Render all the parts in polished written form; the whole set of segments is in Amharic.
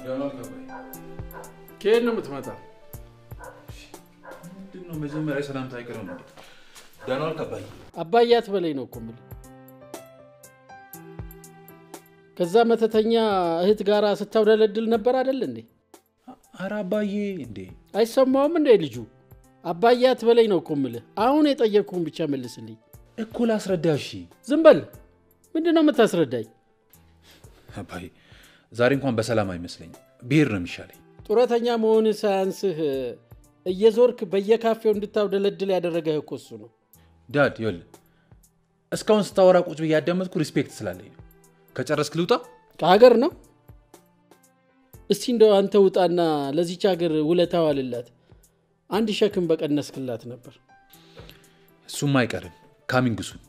ዳናል ከበይ ከየት ነው የምትመጣው? ምንድነው መጀመሪያ ሰላምታ አይቀርም እንዴ? ዳናል ከበይ አባያት በላይ ነው እኮ የምልህ። ከዛ መተተኛ እህት ጋራ ስታውደለድል ነበር አይደል እንዴ? ኧረ አባዬ እንዴ አይሰማውም እንዴ ልጁ? አባያት በላይ ነው እኮ የምልህ። አሁን የጠየቅኩህን ብቻ መልስልኝ እኮ ላስረዳሽ። ዝም በል። ምንድነው የምታስረዳኝ? አባዬ ዛሬ እንኳን በሰላም አይመስለኝ። ብሄር ነው የሚሻለኝ። ጡረተኛ መሆን ሳያንስህ እየዞርክ በየካፌው እንድታውደለድል ያደረገህ እኮ እሱ ነው። ዳድ ይኸውልህ እስካሁን ስታወራ ቁጭ ብዬ ያዳመጥኩ ሪስፔክት ስላለኝ ነው። ከጨረስክ ልውጣ? ከሀገር ነው? እስቲ እንደው አንተ ውጣና ለዚች ሀገር ውለታ ዋልላት። አንድ ሸክም በቀነስክላት ነበር። እሱም አይቀርም ካሚንግ ሱን።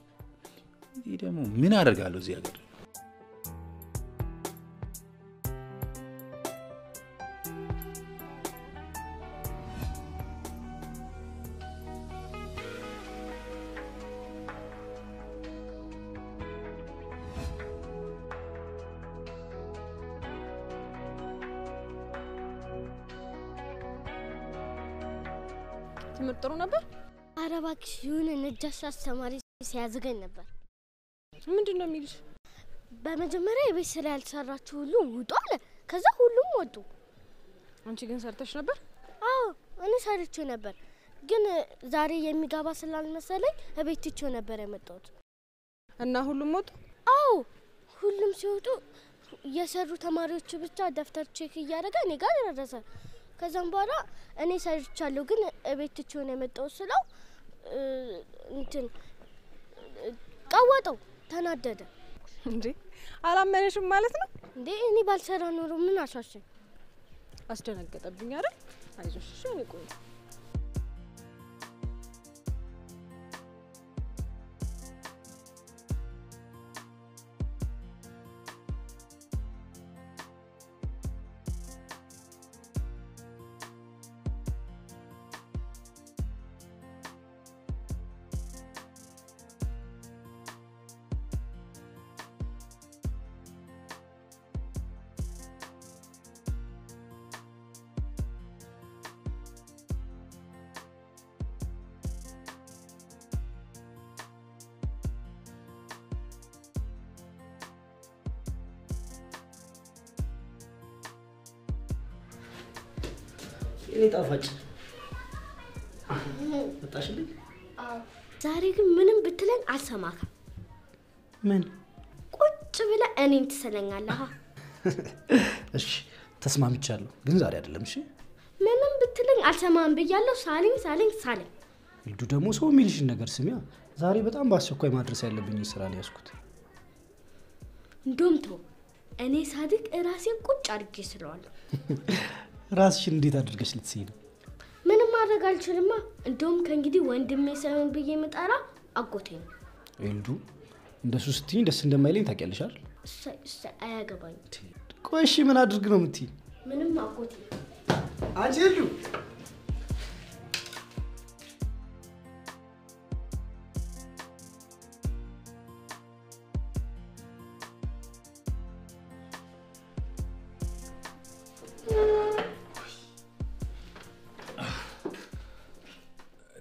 ይሄ ደግሞ ምን አደርጋለሁ እዚህ ሀገር? ትምርጥሩ ነበር? አረባክሽ ይሁን ነጃሽ አስተማሪ ሲያዘገኝ ነበር። ምንድነው የሚልሽ? በመጀመሪያ የቤት ስራ ያልሰራችሁ ሁሉ ውጡ አለ። ከዛ ሁሉም ወጡ። አንቺ ግን ሰርተሽ ነበር? አዎ እኔ ሰርቼ ነበር። ግን ዛሬ የሚጋባ ስላልመሰለኝ እቤት ትቼው ነበር የመጣሁት። እና ሁሉም ወጡ? አዎ ሁሉም ሲወጡ የሰሩ ተማሪዎች ብቻ ደፍተር ቼክ እያደረገ እኔ ጋር ደረሰ። ከዛም በኋላ እኔ ሰርቻለሁ ግን እቤት ትቼው ነው የመጣሁት ስለው እንትን ቀወጠው፣ ተናደደ። እንዴ አላመነሽም ማለት ነው? እንዴ እኔ ባልሰራ ኖሮ ምን አሻሸኝ? አስደነገጠብኝ አይደል? አይዞሽ እሺ እኔ ቆይ እኔ ጣፋጭ መጣሽልኝ? ዛሬ ግን ምንም ብትለኝ አልሰማከም። ምን ቁጭ ብለህ እኔን ትሰለኛለህ? እሺ ተስማምቻለሁ፣ ግን ዛሬ አይደለም። እሺ ምንም ብትለኝ አልሰማም ብያለሁ። ሳለኝ ልዱ ደግሞ ሰው የሚልሽን ነገር ስሚያ። ዛሬ በጣም በአስቸኳይ ማድረስ ያለብኝ ስራ ነው ያስኩት። እንደውም ተው፣ እኔ ሳድቅ ራሴን ቁጭ አድርጌ ስለዋለሁ። ራስሽን እንዴት አድርገሽ ልትስይ ነው? ምንም ማድረግ አልችልማ። እንደውም ከእንግዲህ ወንድሜ ሳይሆን ብዬ መጣራ አጎቴ ነው። ልዱ እንደሱ ስትይ ደስ እንደማይለኝ ታውቂያለሽ አይደል? እሰይ አያገባኝም። ቆይ እሺ ምን አድርግ ነው የምትይ? ምንም አጎቴ አንቺ ልዱ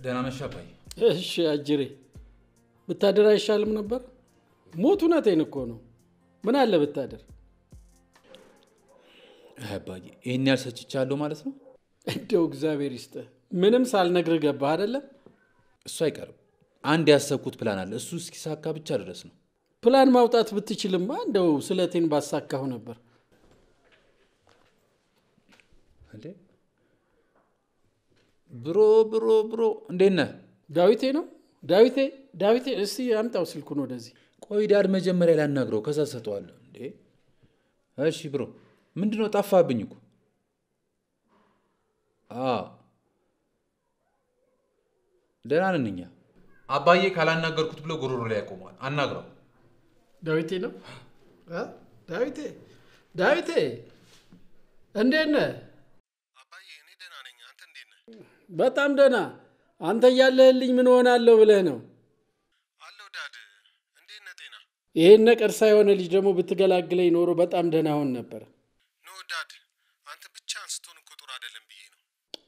ደህና ነሽ አባዬ? እሺ አጅሬ ብታደር አይሻልም ነበር? ሞት እውነቴን እኮ ነው። ምን አለ ብታደር? አባዬ ይሄን ያልሰጭቻለሁ ማለት ነው? እንደው እግዚአብሔር ይስጥህ። ምንም ሳልነግርህ ገባህ አይደለም? እሱ አይቀርም። አንድ ያሰብኩት ፕላን አለ። እሱ እስኪሳካ ብቻ ድረስ ነው። ፕላን ማውጣት ብትችልማ እንደው ስለቴን ባሳካሁ ነበር። እንዴ ብሮ እንዴት ነህ? ዳዊቴ ነው? ዳዊቴ እስቲ አምጣው ስልኩን ወደዚህ። ቆይ ዳድ መጀመሪያ ላናግረው ከዛ ሰጠዋለሁ። እንዴ እሺ ብሮ ምንድነው ጠፋብኝ እኮ? ደህና ነን እኛ። አባዬ ካላናገርኩት ብሎ ጉሮሮ ላይ ያቆማል። አናግረው። ዳዊቴ ነው? ዳዊቴ እንዴት ነህ? አባዬ እኔ ደህና ነኝ። አንተ እንዴት ነህ? በጣም ደህና። አንተ እያለህልኝ ምን ሆናለሁ ብለህ ነው? አለሁ ዳድ። እንዴት ነህ? ጤና? ይሄን ነቀርሳ የሆነ ልጅ ደግሞ ብትገላግለኝ ኖሮ በጣም ደህና ሆን ነበር። ኖ ዳድ፣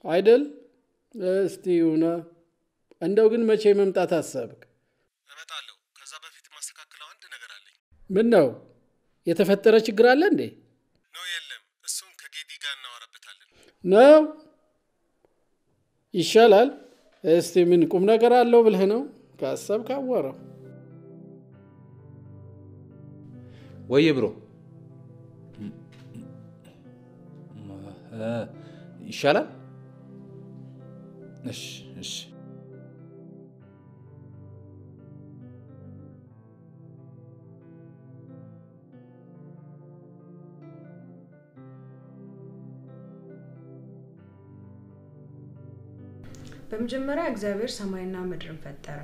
አይደል? እስቲ ይሁና። እንደው ግን መቼ መምጣት አሰብክ? እመጣለሁ። ከዛ በፊት ማስተካከለው አንድ ነገር አለኝ። ምን ነው? የተፈጠረ ችግር አለ እንዴ? ነው የለም፣ እሱን ከጌዲ ጋር እናወራበታለን። ነው ይሻላል። እስቲ ምን ቁም ነገር አለው ብለህ ነው? ካሰብክ አዋራው። ወየ ብሮ ይሻላል። እሺ እሺ በመጀመሪያ እግዚአብሔር ሰማይና ምድርን ፈጠረ።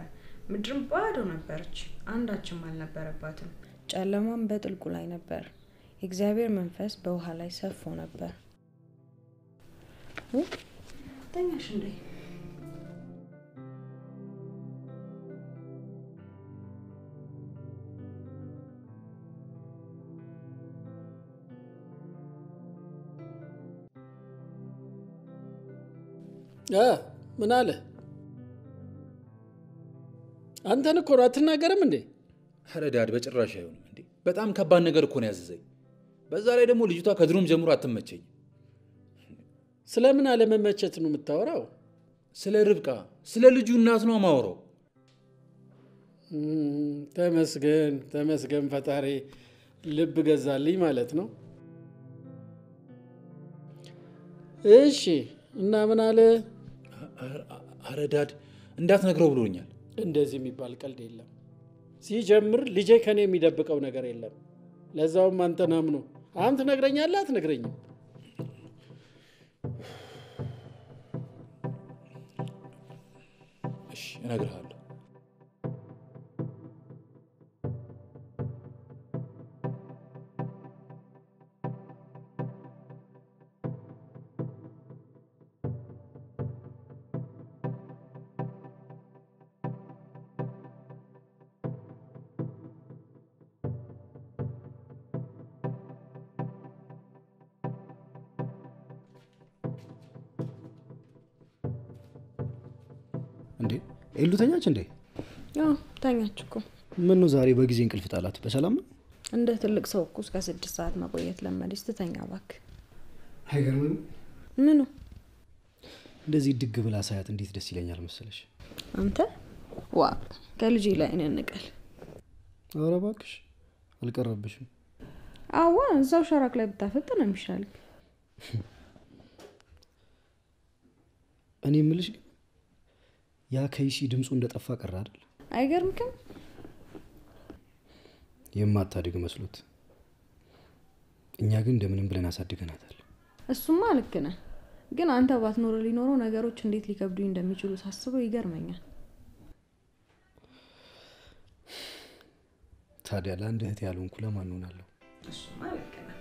ምድርም ባዶ ነበረች፣ አንዳችም አልነበረባትም። ጨለማም በጥልቁ ላይ ነበር። የእግዚአብሔር መንፈስ በውሃ ላይ ሰፎ ነበር። ተኛሽ እንዴ? ምን አለ? አንተን እኮ ነው አትናገርም እንዴ? ኧረ ዳድ በጭራሽ አይሆንም እንዴ። በጣም ከባድ ነገር እኮ ነው ያዘዘኝ። በዛ ላይ ደግሞ ልጅቷ ከድሮም ጀምሮ አትመቸኝ። ስለምን አለመመቸት ነው የምታወራው? ስለ ርብቃ፣ ስለ ልጁ እናት ነው የማወራው። ተመስገን ተመስገን ፈጣሪ ልብ ገዛልኝ ማለት ነው። እሺ እና ምን አለ? ኧረ ዳድ እንዳትነግረው ብሎኛል። እንደዚህ የሚባል ቀልድ የለም። ሲጀምር ልጄ ከኔ የሚደብቀው ነገር የለም። ለዛውም አንተን አምኖ አንተ ትነግረኛለህ አትነግረኝም? እሺ እነግርሃለሁ። እንዴ ኤሉ ተኛች እንዴ? ያው ተኛች እኮ። ምን ነው ዛሬ በጊዜ እንቅልፍ ጣላት? በሰላም ነው? እንደ ትልቅ ሰው እኮ እስከ 6 ሰዓት መቆየት ለመደች። ትተኛ እባክህ። አይገርምም? ምኑ? እንደዚህ ድግ ብላ ሳያት እንዴት ደስ ይለኛል መሰለሽ። አንተ ዋ ከልጅ ላይ እንንቀል። ኧረ እባክሽ አልቀረብሽም። አዋ እዛው ሸራክ ላይ ብታፈጥ ነው የሚሻልክ። እኔ የምልሽ ያ ከይሲ ድምፁ እንደጠፋ ቀረ አይደል? አይገርምክም? የማታድግ መስሎት፣ እኛ ግን እንደምንም ብለን አሳድገናታል። እሱማ ልክ ነህ። ግን አንተ ባትኖር ሊኖረው ነገሮች እንዴት ሊከብዱኝ እንደሚችሉ ሳስበው ይገርመኛል። ታዲያ ለአንድ እህት ያልሆንኩ ለማን ሆናለሁ? እሱማ ልክ ነህ።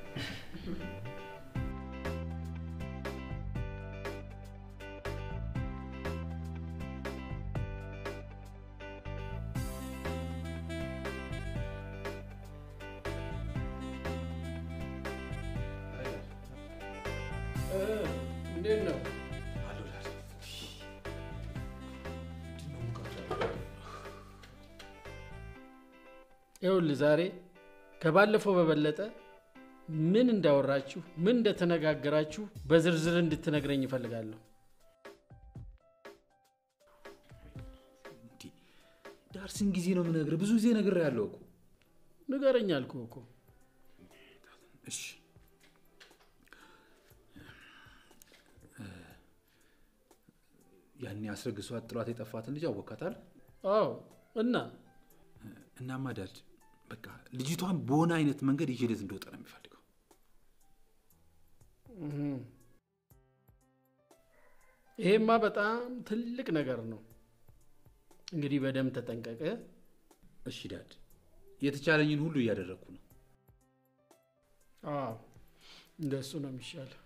እንዴት ነው? ይኸውልህ ዛሬ ከባለፈው በበለጠ ምን እንዳወራችሁ ምን እንደተነጋገራችሁ በዝርዝር እንድትነግረኝ እፈልጋለሁ። ዳርስን ጊዜ ነው የምነግርህ። ብዙ ጊዜ ነግሬሃለሁ እኮ። ንገረኝ አልኩህ እኮ። እሺ ያኔ አስረግሷት ጥሏት የጠፋትን ልጅ አወቃታል? አዎ። እናማ ዳድ በቃ ልጅቷን በሆነ አይነት መንገድ ይዤለት እንደወጣ ነው የሚፈልገው። ይሄማ በጣም ትልቅ ነገር ነው። እንግዲህ በደም ተጠንቀቀ። እሺ ዳድ፣ የተቻለኝን ሁሉ እያደረኩ ነው። አዎ እንደሱ ነው የሚሻለው።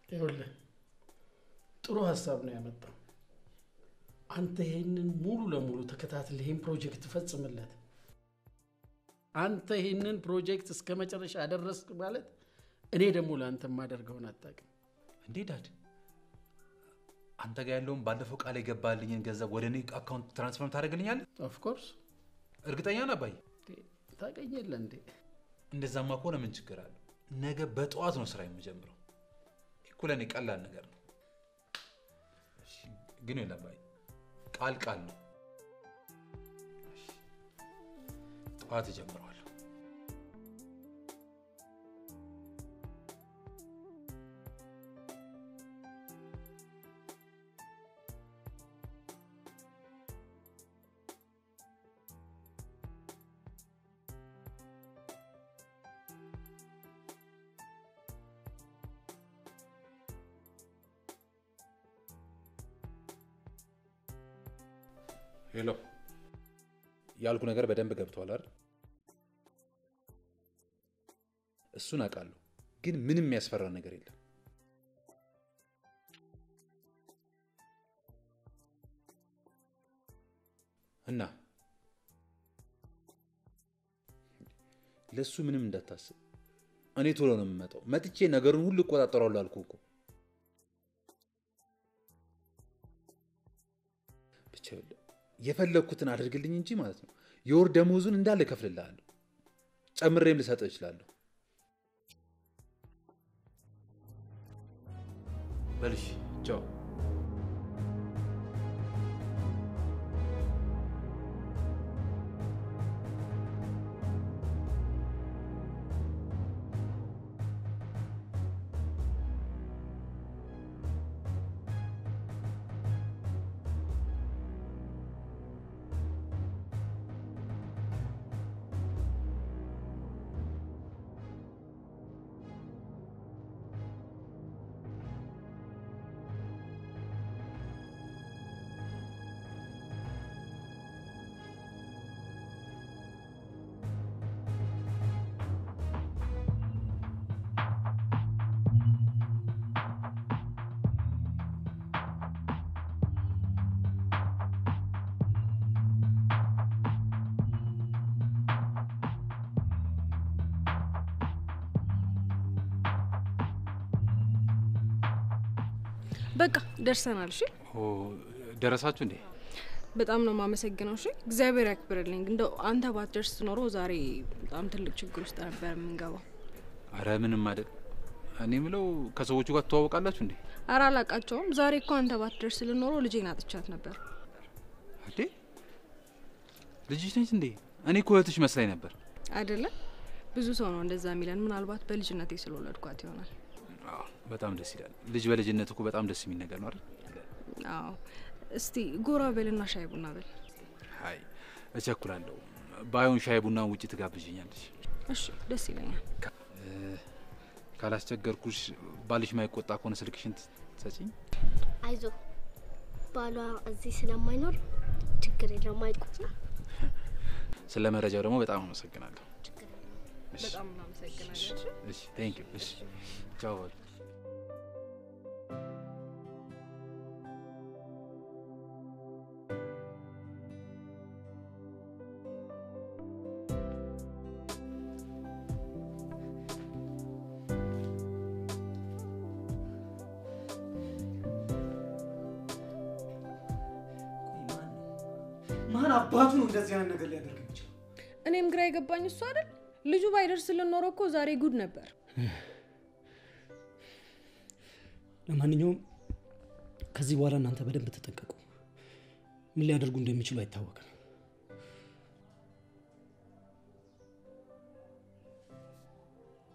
ይኸውልህ ጥሩ ሀሳብ ነው ያመጣው። አንተ ይሄንን ሙሉ ለሙሉ ተከታትል ይሄን ፕሮጀክት ፈጽምለት። አንተ ይሄንን ፕሮጀክት እስከ መጨረሻ አደረስክ ማለት እኔ ደግሞ ለአንተ ማደርገውን አታውቅም። እንዴ ዳድ አንተ ጋር ያለውን ባለፈው ቃል የገባልኝን ገንዘብ ወደ እኔ አካውንት ትራንስፈር ታደርግልኛለህ? ኦፍ ኮርስ። እርግጠኛ ነህ አባዬ? ታገኘለህ እንዴ? እንደዛማ ከሆነ ምን ችግር አለው? ነገ በጠዋት ነው ስራ የምጀምረው። እኮ ለኔ ቀላል ነገር ነው። እሺ ግን ይኸውልህ አባዬ ቃል ነው። እሺ ጠዋት እጀምረዋለሁ። ሄሎ ያልኩ ነገር በደንብ ገብቷል አይደል? እሱን አውቃለሁ፣ ግን ምንም የሚያስፈራ ነገር የለም። እና ለሱ ምንም እንዳታስብ፣ እኔ ቶሎ ነው የምመጣው። መጥቼ ነገሩን ሁሉ እቆጣጠራለሁ አልኩህ እኮ። ብቻ የፈለኩትን አድርግልኝ እንጂ ማለት ነው የወር ደሞዙን እንዳለ እከፍልልሃለሁ፣ ጨምሬም ልሰጥህ እችላለሁ። በልሽ ቻው። በቃ ደርሰናል። እሺ ደረሳችሁ እንዴ? በጣም ነው ማመሰግነው። እሺ እግዚአብሔር ያክብርልኝ። እንደው አንተ ባትደርስ ኖሮ ዛሬ በጣም ትልቅ ችግር ውስጥ ነበር የምንገባው። አረ ምንም አይደል። እኔ ምለው ከሰዎቹ ጋር ተዋወቃላችሁ እንዴ? አረ አላቃቸውም። ዛሬ እኮ አንተ ባትደርስ ልኖሮ ልጄን አጥቻት ነበር። እንዴ ልጅሽ ነች እንዴ? እኔ እኮ እህትሽ መስላኝ ነበር። አይደለ? ብዙ ሰው ነው እንደዛ የሚለን። ምናልባት በልጅነቴ ስለወለድኳት ይሆናል። አዎ በጣም ደስ ይላል። ልጅ በልጅነት እኮ በጣም ደስ የሚል ነገር ነው አይደል? አዎ እስቲ ጎራ በልና ሻይ ቡና በል። አይ እቸኩላለሁ። ባይሆን ሻይ ቡና ውጪ ትጋብዥኛለሽ? እሺ ደስ ይለኛል። ካላስቸገርኩሽ ባልሽ ማይቆጣ ከሆነ ስልክሽን ትሰጪኝ? አይዞ ባሏ እዚህ ስለማይኖር ችግር የለውም፣ አይቆጣ። ስለ መረጃው ደግሞ በጣም አመሰግናለሁ። በጣም እናመሰግናለን። እሺ ቴንክ ዩ። እሺ ቻው። ማን አባቱ ነው እንደዚህ አይነት ነገር ሊያደርግ የሚችለው? እኔም ግራ የገባኝ እሱ አይደል። ልጁ ባይደርስልን ኖሮ እኮ ዛሬ ጉድ ነበር። ለማንኛውም ከዚህ በኋላ እናንተ በደንብ ተጠንቀቁ። ምን ሊያደርጉ እንደሚችሉ አይታወቅም።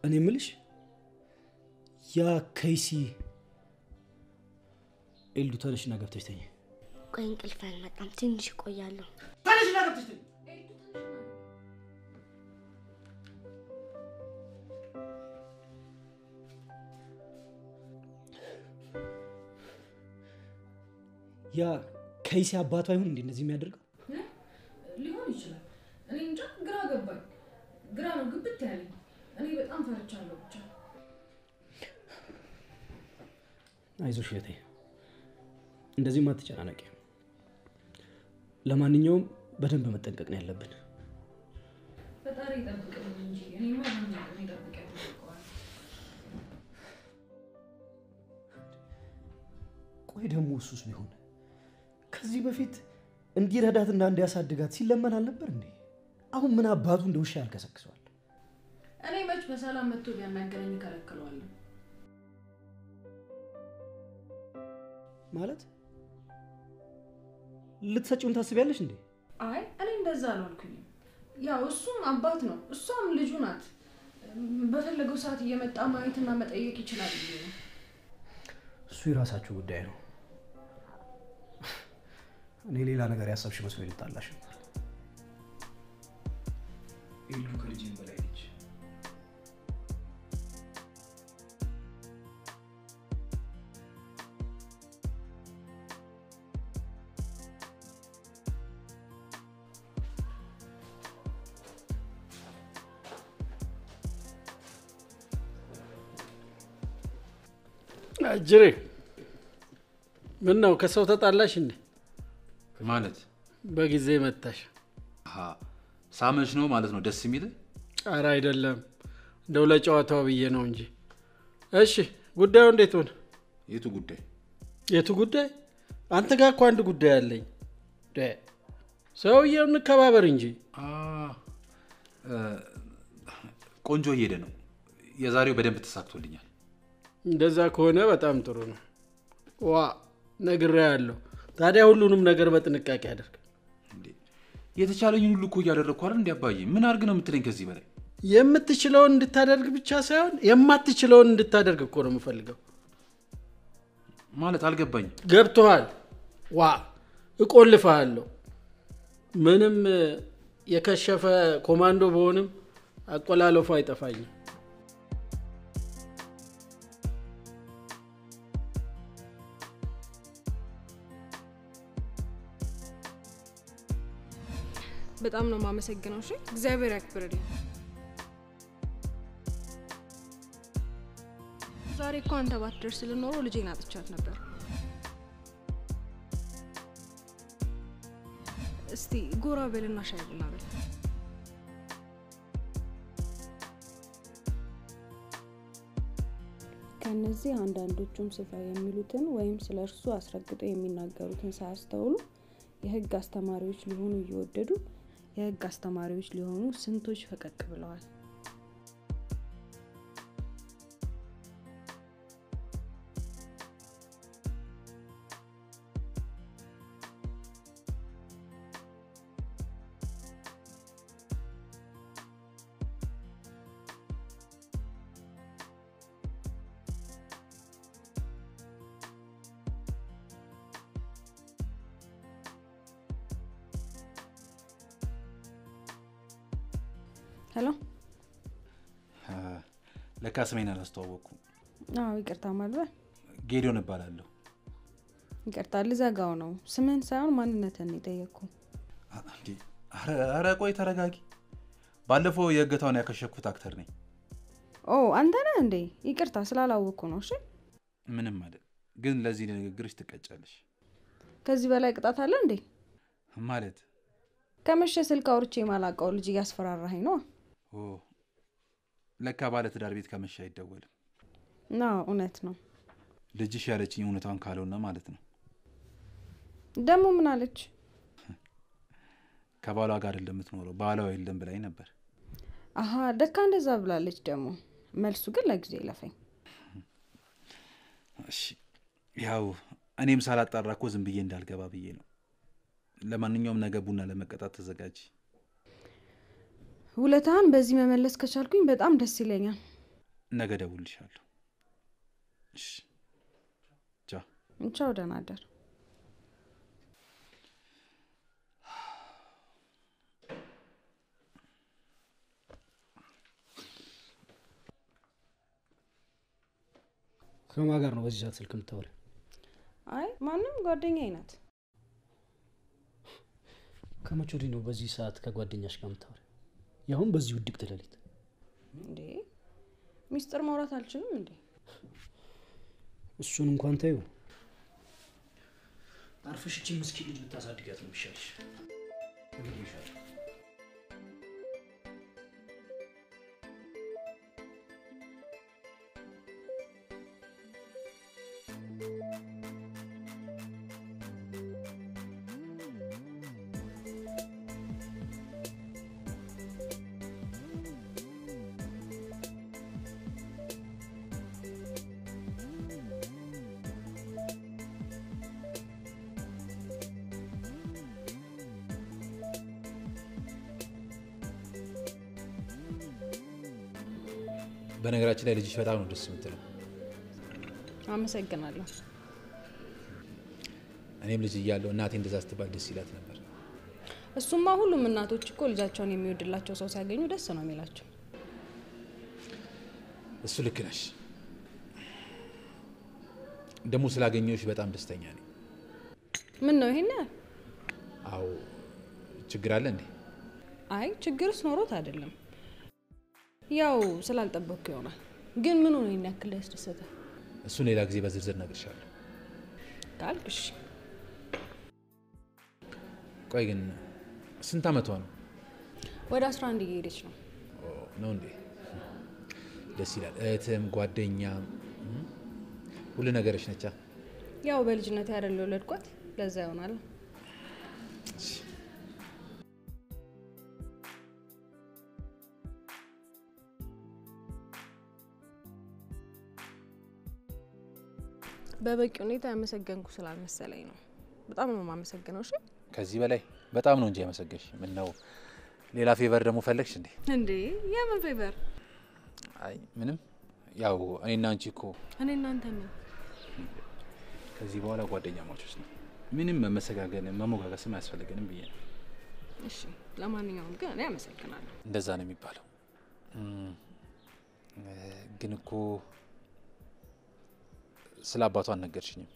እኔ የምልሽ ያ ከይሲ ኤልዱ ተነሽና ገብተሽ ተኝ። ቆይ እንቅልፍ አልመጣም፣ ትንሽ እቆያለሁ። ተነሽና ገብተሽ ተኝ። ያ ከይሲ አባቱ አይሁን እንዴ እንደዚህ የሚያደርገው? ሊሆን ይችላል። እኔ እንጃ፣ ግራ ገባኝ። ግራ ነው ግብት ያለኝ። እኔ በጣም ፈርቻለሁ። ብቻ አይዞሽ እህቴ፣ እንደዚህማ አትጨናነቂ። ለማንኛውም በደንብ መጠንቀቅ ነው ያለብን። ፈጣሪ ይጠብቅልኝ እንጂ እኔማ ምን ይጠብቀኝ? ቆይ ደግሞ እሱስ ቢሆን ከዚህ በፊት እንዲረዳትና እንዲያሳድጋት ሲለመን አልነበር እንዴ? አሁን ምን አባቱ እንደ ውሻ ያልከሰክሰዋል? እኔ መች በሰላም መጥቶ ቢያናገረኝ ከለከለዋለሁ ማለት ልትሰጪውን ታስቢያለሽ እንዴ? አይ እኔ እንደዛ አልኩኝ። ያው እሱም አባት ነው እሷም ልጁ ናት። በፈለገው ሰዓት እየመጣ ማየትና መጠየቅ ይችላል። እሱ የራሳችሁ ጉዳይ ነው። እኔ ሌላ ነገር ያሰብሽ መስሎኝ ልጣላሽ ነበር። ኢሉ ከልጅም በላይ ነች። አጅሬ ምን ነው ከሰው ተጣላሽ እንዴ? ማለት በጊዜ መጣሽ? ሳመሽ ነው ማለት ነው ደስ የሚል? ኧረ አይደለም እንደው ለጨዋታው ብዬ ነው እንጂ። እሺ ጉዳዩ እንዴት ሆነ? የቱ ጉዳይ? የቱ ጉዳይ? አንተ ጋር እኮ አንድ ጉዳይ አለኝ። ሰውዬው እንከባበር እንጂ። ቆንጆ እየሄደ ነው። የዛሬው በደንብ ተሳክቶልኛል። እንደዛ ከሆነ በጣም ጥሩ ነው። ዋ ነግሬሃለሁ። ታዲያ ሁሉንም ነገር በጥንቃቄ አድርግ። እንዴ የተቻለኝን ሁሉ እኮ እያደረግኩ አይደል? እንዴ አባዬ ምን አድርግ ነው የምትለኝ? ከዚህ በላይ የምትችለውን እንድታደርግ ብቻ ሳይሆን የማትችለውን እንድታደርግ እኮ ነው የምፈልገው። ማለት አልገባኝም። ገብቶሃል? ዋ እቆልፍሃለሁ። ምንም የከሸፈ ኮማንዶ በሆንም አቆላለፉ አይጠፋኝም። በጣም ነው ማመሰግነው። እሺ እግዚአብሔር ያክብርልኝ። ዛሬ እኮ አንተ ባትደርስ ልኖር ልጄን አጥቻት ነበር። እስቲ ጎራ በልና ሻይ ቡና በል። ከነዚህ አንዳንዶቹም ስፍራ የሚሉትን ወይም ስለርሱ አስረግጠው የሚናገሩትን ሳያስተውሉ የህግ አስተማሪዎች ሊሆኑ እየወደዱ የህግ አስተማሪዎች ሊሆኑ ስንቶች ፈቀቅ ብለዋል። ሄሎ ለካ ስሜን አላስተዋወቅኩም። ይቅርታ ማለት ጌዲዮን እባላለሁ። ይቅርታ ልዘጋው ነው። ስምን ሳይሆን ማንነትን ጠየቅኩ። እንዴ አረ ቆይ ተረጋጊ። ባለፈው የእገታውን ያከሸፍኩት አክተር ነኝ። አንተ ነህ እንዴ? ይቅርታ ስላላወቅኩ ነው። እሺ ምንም አይደል። ግን ለዚህ ንግግርሽ ትቀጫለሽ። ከዚህ በላይ ቅጣት አለ እንዴ? ማለት ከመሸ ስልክ አውርቼ ማላቀው ልጅ ያስፈራራኸኝ ነው። ለካ ባለ ትዳር ቤት ከመሸ አይደወልም። እውነት ነው። ልጅሽ ያለችኝ እውነታውን ካልሆነ ማለት ነው። ደሞ ምን አለች? ከባሏ ጋር አይደለም የምትኖረው ባሏ የለም ብላኝ ነበር። ደካ እንደዛ ብላለች። ደሞ መልሱ ግን ለጊዜ ይለፈኝ። እሺ ያው እኔም ሳላጣራ እኮ ዝም ብዬ እንዳልገባ ብዬ ነው። ለማንኛውም ነገ ቡና ለመቀጣት ተዘጋጂ። ውለታን በዚህ መመለስ ከቻልኩኝ በጣም ደስ ይለኛል። ነገ ደውልልሻለሁ። እሺ ቻው ደህና አደር። ከማን ጋር ነው በዚህ ሰዓት ስልክ የምታወሪው? ማንም ጓደኛዬ ናት። ከመቼ ወዲህ ነው በዚህ ሰዓት ከጓደኛሽ ጋር የምታወሪው? ያሁን በዚህ ውድቅት ሌሊት እንዴ? ሚስጥር ማውራት አልችልም እንዴ? እሱን እንኳን ተይው። አርፈሽ እቺ ምስኪን ልጅ ብታሳድጋት ነው የሚሻልሽ። እንግዲህ ይሻላል። በነገራችን ላይ ልጅሽ በጣም ነው ደስ የምትለው። አመሰግናለሁ። እኔም ልጅ እያለሁ እናቴ እንደዛ ስትባል ደስ ይላት ነበር። እሱማ ሁሉም እናቶች እኮ ልጃቸውን የሚወድላቸው ሰው ሲያገኙ ደስ ነው የሚላቸው። እሱ ልክ ነሽ። ደግሞ ስላገኘሁሽ በጣም ደስተኛ ነኝ። ምን ነው ይሄን? አዎ ችግር አለ እንዴ? አይ ችግርስ ኖሮት አይደለም፣ ያው ስላልጠበቅኩ ይሆናል። ግን ምን ሆነ ይናክል ያስደሰተ? እሱ ሌላ ጊዜ በዝርዝር ነግርሻለሁ። ካልክሽ። ቆይ ግን ስንት አመቷ ነው? ወደ 11 እየሄደች ነው። ነው እንዴ? ደስ ይላል። እህትም ጓደኛም ሁሉ ነገርሽ ነቻ። ያው በልጅነት ያደለው ለድቋት ለዛ ይሆናል። በበቂ ሁኔታ ያመሰገንኩ ስላልመሰለኝ ነው። በጣም ነው የማመሰግነው። እሺ ከዚህ በላይ በጣም ነው እንጂ ያመሰገንሽ። ምን ነው ሌላ ፌቨር ደግሞ ፈለግሽ እንዴ? እንዴ የምን ፌቨር? አይ ምንም። ያው እኔና አንቺ እኮ እኔ እናንተ ምን ከዚህ በኋላ ጓደኛ ማቾች ነው። ምንም መመሰጋገን መሞጋገስም አያስፈልገንም ብዬ ነው። እሺ ለማንኛውም ግን እኔ አመሰግናለሁ። እንደዛ ነው የሚባለው። ግን እኮ ስለ አባቷ አልነገርሽኝም።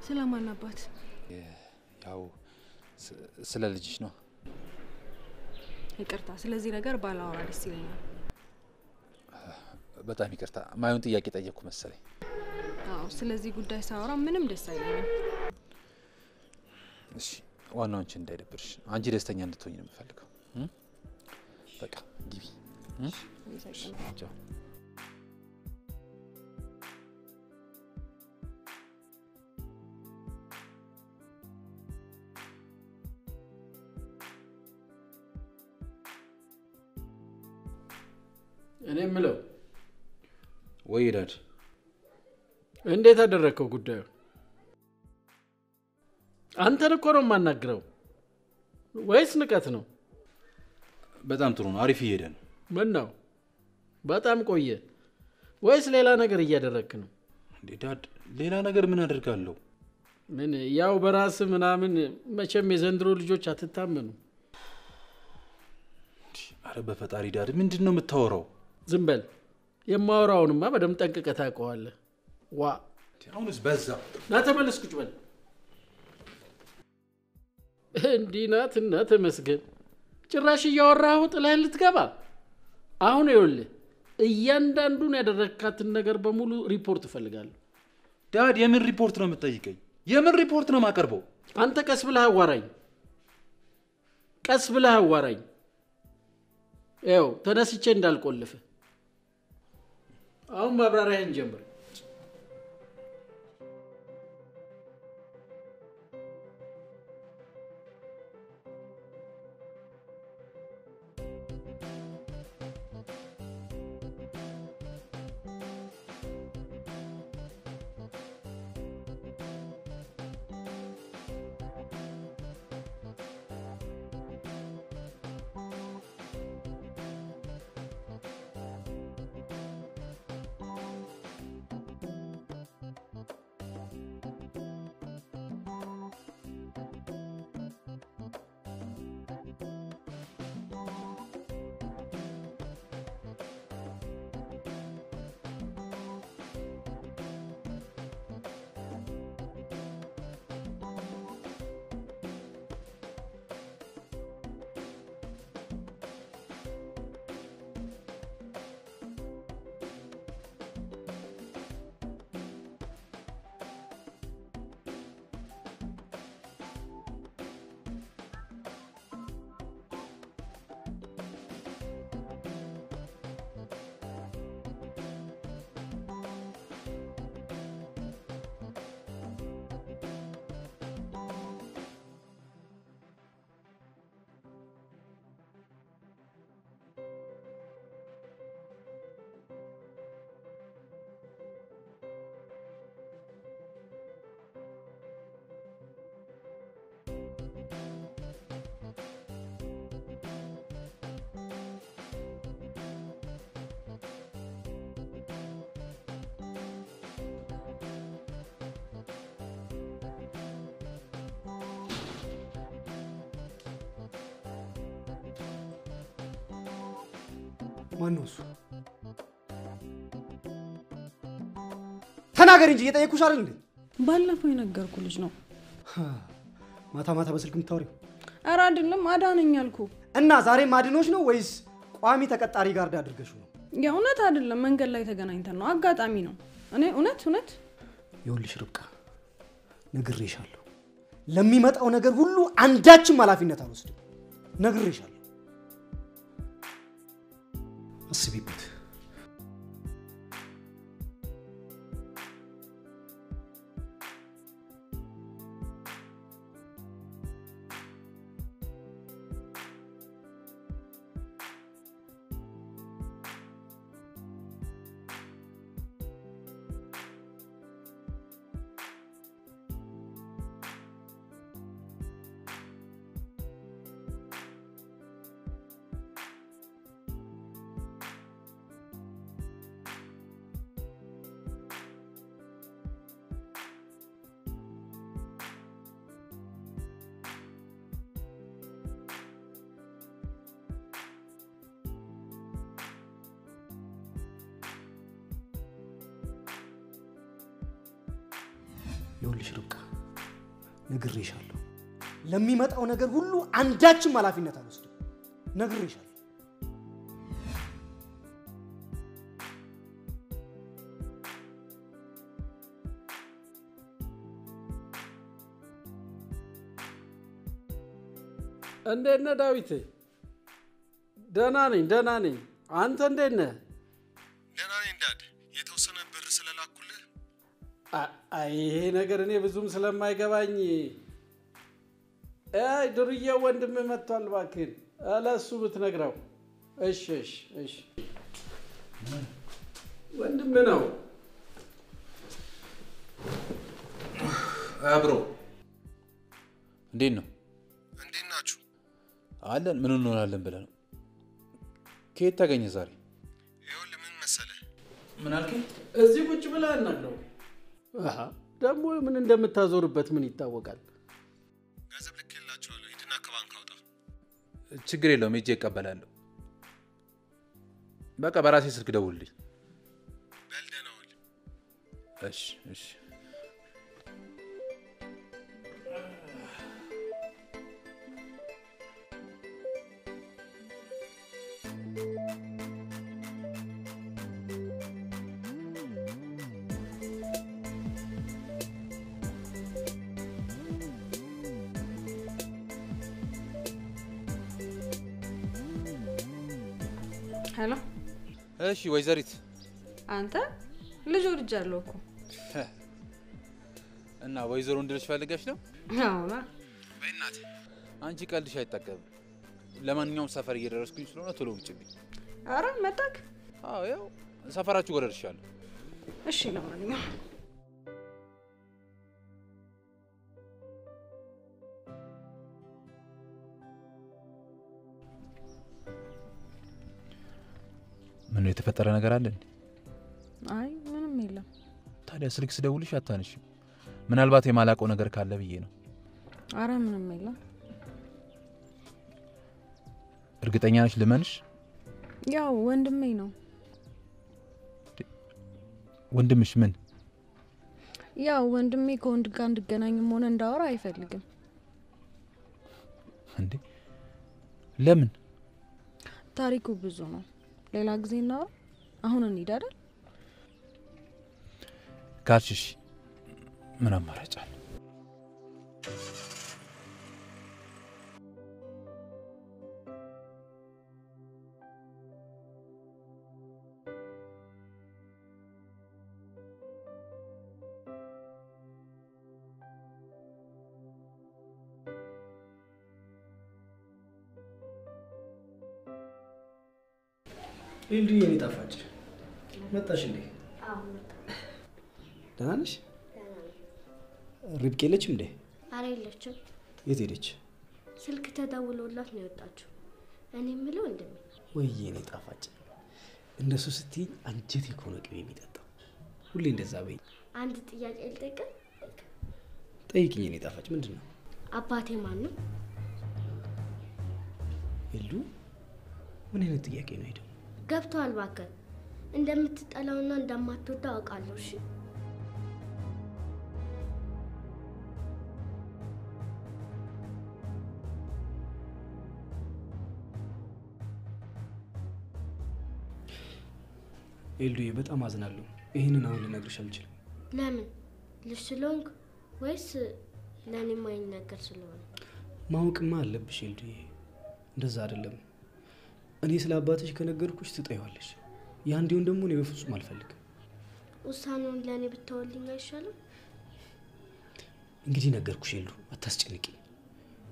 ስለማን አባት? ያው ስለ ልጅሽ ነው። ይቅርታ፣ ስለዚህ ነገር ባላወራ ደስ ይለኛል። በጣም ይቅርታ፣ ማየውን ጥያቄ ጠየቅኩ መሰለኝ። አዎ ስለዚህ ጉዳይ ሳወራ ምንም ደስ አይለኝም። እሺ ዋናው አንቺ እንዳይደብርሽ፣ አንቺ ደስተኛ እንድትሆኝ ነው የምፈልገው። በቃ ግቢ። ቻው። እኔ የምለው ወይ ዳድ እንዴት አደረከው ጉዳዩ? አንተን እኮ ነው የማናግረው ወይስ ንቀት ነው? በጣም ጥሩ ነው፣ አሪፍ እየሄደ ነው። ምን ነው በጣም ቆየ ወይስ ሌላ ነገር እያደረክ ነው? እንዴ ዳድ ሌላ ነገር ምን አደርጋለሁ? ምን ያው በራስ ምናምን መቼም የዘንድሮ ልጆች አትታመኑ። አረ በፈጣሪ ዳድ ምንድነው የምታወራው? ዝም በል። የማወራውንማ በደም ጠንቅቀህ ታውቀዋለህ። ዋ አሁንስ በዛ። ና ተመለስ፣ ቁጭ በል። እንዲህ ናት እና ተመስገን። ጭራሽ እያወራኸው ጥለህ ልትገባ። አሁን ይኸውልህ እያንዳንዱን ያደረካትን ነገር በሙሉ ሪፖርት እፈልጋለሁ። ዳድ የምን ሪፖርት ነው የምትጠይቀኝ? የምን ሪፖርት ነው የማቀርበው? አንተ ቀስ ብለህ አዋራኝ፣ ቀስ ብለህ አዋራኝ። ያው ተነስቼ እንዳልቆልፍ። አሁን ማብራሪያህን ጀምር። ማን ነው እሱ? ተናገር እንጂ እየጠየኩሽ አይደል እንዴ? ባለፈው የነገርኩ ልጅ ነው። ማታ ማታ በስልክ የምታወሪው? ኧረ አይደለም አዳነኝ አልኩ። እና ዛሬ ማድኖች ነው ወይስ ቋሚ ተቀጣሪ ጋር አድርገሽ ነው? የእውነት አይደለም፣ መንገድ ላይ ተገናኝተን ነው፣ አጋጣሚ ነው። እኔ እውነት ይኸውልሽ ርብቃ ነግሬሻለሁ። ለሚመጣው ነገር ሁሉ አንዳችም ኃላፊነት አልወስድም። ነግሬሻለሁ። አስቢበት። ይኸውልሽ ርብቃ ነግሬሻለሁ። ለሚመጣው ነገር ሁሉ አንዳችም ኃላፊነት አልወስድም። ነግሬሻለሁ። እንዴት ነህ ዳዊት? ደህና ነኝ። አንተ እንዴት ነህ? ደህና ነኝ ዳድ። የተወሰነ ብር ስለላኩልህ ይሄ ነገር እኔ ብዙም ስለማይገባኝ ድርዬ ወንድም መጥቷል፣ እባክህን ለእሱ ብትነግረው። እሺ ወንድም ነው። አብሮ እንዴት ነው? እንዴት ናችሁ? አለን። ምን እንሆናለን ብለህ ነው? ከየት ታገኘ ዛሬ? ይኸውልህ ምን መሰለህ። ምን አልከኝ? እዚህ ቁጭ ብለህ አናግረው። ደግሞ ምን እንደምታዞርበት ምን ይታወቃል? ገንዘብ ልኬላችኋለሁ፣ ሂድና ከባንክ አውጣ። ችግር የለውም፣ ሄጄ እቀበላለሁ። በቃ በራሴ ስልክ ደውልልኝ። በል ደህና ዋል። እሺ ሄሎ። እሺ ወይዘሪት። አንተ ልጅ ወልጃለሁ እኮ። እና ወይዘሮ እንድልሽ ፈልገሽ ነው? አዎና። በእናት አንቺ ቀልድሽ አይጠገብም። ለማንኛውም ሰፈር እየደረስኩኝ ስለሆነ ቶሎ ውጭልኝ። አረ መጣክ? አዎ ያው ሰፈራችሁ ጋር ደርሻለሁ። እሺ ለማንኛውም ምን ነው የተፈጠረ ነገር አለ እንዴ? አይ ምንም የለም። ታዲያ ስልክ ስደውልሽ አታነሺም? ምናልባት የማላቀው ነገር ካለ ብዬ ነው። አረ ምንም የለም። እርግጠኛ ነሽ? ልመንሽ? ያው ወንድሜ ነው። ወንድምሽ ምን? ያው ወንድሜ ከወንድ ጋር እንድገናኝም ሆነ እንዳወራ አይፈልግም። እንዴ ለምን? ታሪኩ ብዙ ነው። ሌላ ጊዜ እናወራ። አሁን እንሂድ አይደል? ካልሽሽ ምን አማራጭ አለ? እንዴ የኔ ጣፋጭ መጣሽ እንዴ? አዎ። ደህና ነሽ? ርብቃ የለችም እንዴ? ኧረ የለችም። የት ሄደች? ስልክ ተደውሎላት ነው የወጣችው። እኔ የምለው እንደምን ወይ የኔ ጣፋጭ እንደሱ ስትይ አንጀቴ እኮ ነው ቅቤ የሚጠጣው። ሁሌ እንደዛ በይ። አንድ ጥያቄ ልጠይቅህ? ጠይቂኝ የኔ ጣፋጭ። ምንድን ነው? አባቴ ማን ነው? የሉ ምን አይነት ጥያቄ ነው? ሄደው ገብቷል እባክህ። እንደምትጠላውና እንደማትወደው አውቃለሁ። እሺ ኤልዱዬ በጣም አዝናለሁ። ይሄንን አሁን ልነግርሽ አልችልም። ለምን? ልጅ ስለሆንክ ወይስ ለኔ የማይነገር ስለሆነ? ማወቅማ አለብሽ ኤልዱዬ። እንደዛ አይደለም። እኔ ስለ አባትሽ ከነገርኩሽ ትጠይዋለሽ። ያ እንዲሁም ደግሞ እኔ በፍጹም አልፈልግም። ውሳኔውን ለኔ ብታወልኝ አይሻልም? እንግዲህ ነገርኩሽ ኤልዱ፣ አታስጨንቂ።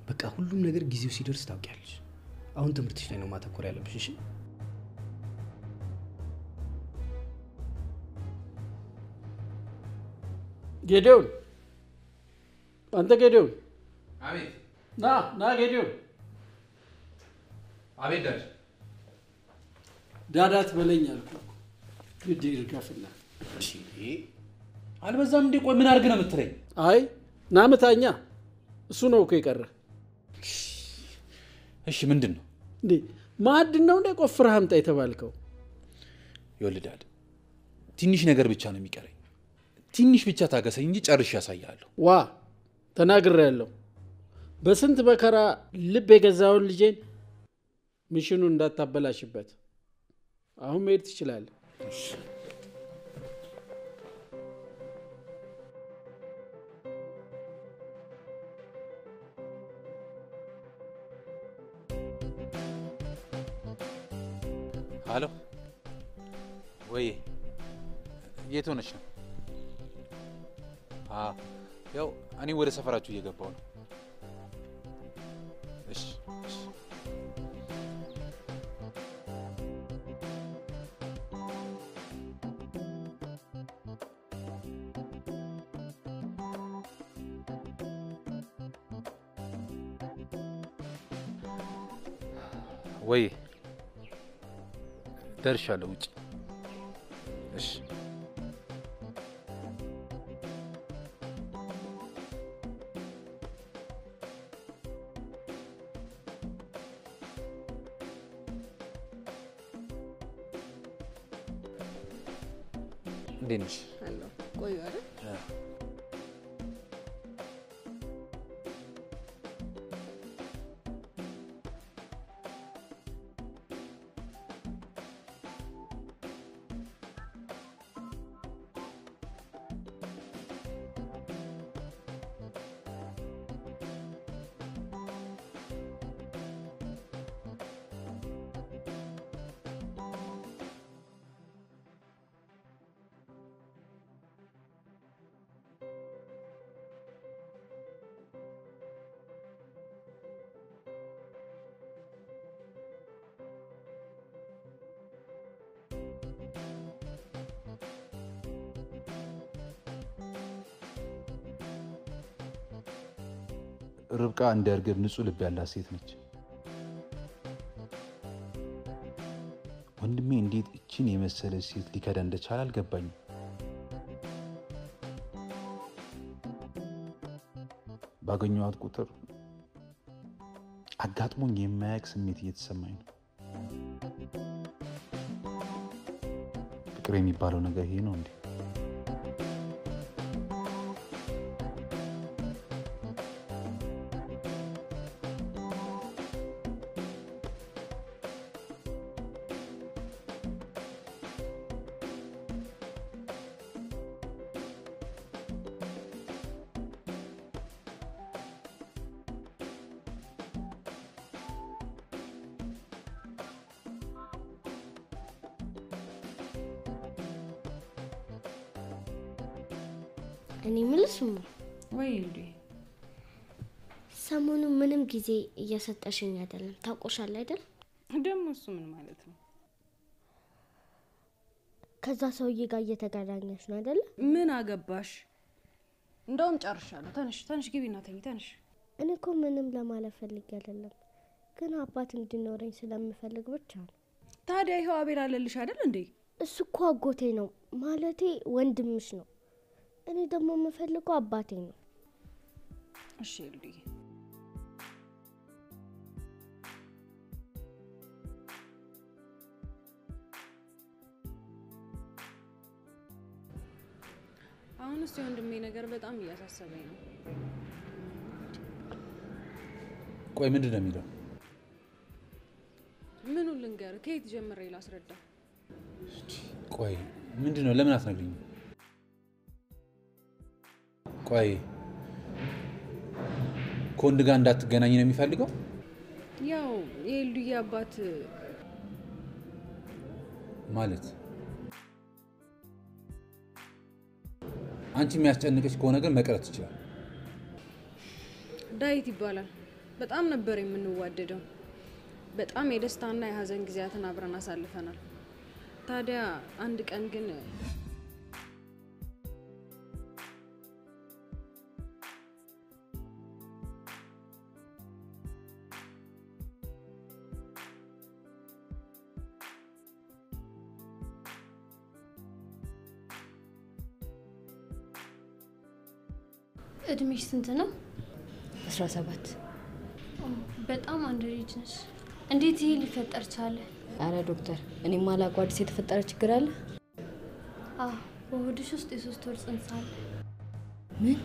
በቃ ሁሉም ነገር ጊዜው ሲደርስ ታውቂያለሽ። አሁን ትምህርትሽ ላይ ነው ማተኮር ያለብሽ። እሺ ጌዲዮን፣ አንተ ጌዲዮን። አቤት። ና ጌዲዮን። አቤት ዳድ። ዳዳት በለኝ አልኩህ። ግድ ይርጋፍና። እሺ አልበዛም እንዴ? ቆይ ምን አድርግ ነው የምትለኝ? አይ ናምታኛ እሱ ነው እኮ የቀረ። እሺ ምንድን ነው እንዴ? ማዕድን ነው እንዴ ቆፍረህ አምጣ የተባልከው? ይኸውልህ ዳድ፣ ትንሽ ነገር ብቻ ነው የሚቀረኝ። ትንሽ ብቻ ታገሰኝ እንጂ ጨርሼ ያሳያለሁ። ዋ ተናግሬያለሁ። በስንት በከራ ልብ የገዛውን ልጄን ሚሽኑን እንዳታበላሽበት። አሁን መሄድ ትችላለህ። ሄሎ፣ ወይ የት ሆነሽ ነው? ያው እኔ ወደ ሰፈራችሁ እየገባው ነው። እሺ እሺ። ወይ ደርሻለሁ ውጪ። እሺ እንዴት ነሽ? አሎ ቆዩ አይደል? ርብቃ እንደ እርግብ ንጹህ ልብ ያላት ሴት ነች። ወንድሜ እንዴት እቺን የመሰለች ሴት ሊከዳ እንደቻለ አልገባኝም። ባገኘኋት ቁጥር አጋጥሞኝ የማያውቅ ስሜት እየተሰማኝ ነው። ፍቅር የሚባለው ነገር ይሄ ነው እንዴ? እኔ ምልስሙ ወይ እንዴ ሰሞኑ ምንም ጊዜ እየሰጠሽኝ አይደለም። ታውቆሻል አይደል? ደግሞ እሱ ምን ማለት ነው? ከዛ ሰውዬ ጋር እየተገናኘሽ ነው አይደል? ምን አገባሽ? እንደውም ጨርሻለሁ። ተነሽ ግቢና ተኝ። ተነሽ። እኔ እኮ ምንም ለማለት ፈልጌ አይደለም፣ ግን አባት እንዲኖረኝ ስለምፈልግ ብቻ ነው። ታዲያ ይሄው አቤል አለልሽ አይደል እንዴ? እሱ እኮ አጎቴ ነው፣ ማለቴ ወንድምሽ ነው። እኔ ደግሞ የምፈልገው አባቴ ነው። እሺ ልጅ እሱ ወንድሜ ነገር በጣም እያሳሰበኝ ነው። ቆይ ምንድን ነው የሚለው? ምኑን ልንገር? ከየት ጀምሬ ላስረዳ? ቆይ ምንድን ነው? ለምን አትነግሪኝ? ቆይ ከወንድ ጋር እንዳትገናኝ ነው የሚፈልገው? ያው የኤልዱዬ አባት ማለት አንቺ የሚያስጨንቅሽ ከሆነ ግን መቅረት ይችላል። ዳዊት ይባላል። በጣም ነበር የምንዋደደው። በጣም የደስታና የሀዘን ጊዜያትን አብረን አሳልፈናል። ታዲያ አንድ ቀን ግን እድሜሽ ስንት ነው? 17 በጣም አንድ ልጅ ነሽ። እንዴት ይሄ ሊፈጠር ቻለ? አረ ዶክተር እኔ ማላውቀው አዲስ የተፈጠረ ችግር አለ? በሆድሽ ውስጥ የ3 ወር ጽንስ አለ። ምን?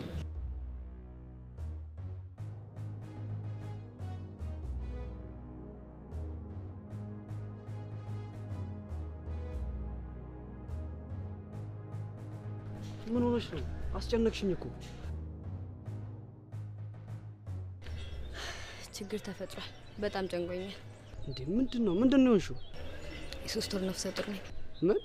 ምን ሆነሽ ነው? አስጨነቅሽኝ እኮ። ችግር ተፈጥሯል። በጣም ጨንቆኛል። እንዴ ምንድነው የሆንሽው? የ3 ወር ነፍሰ ጡር ነኝ። ምን?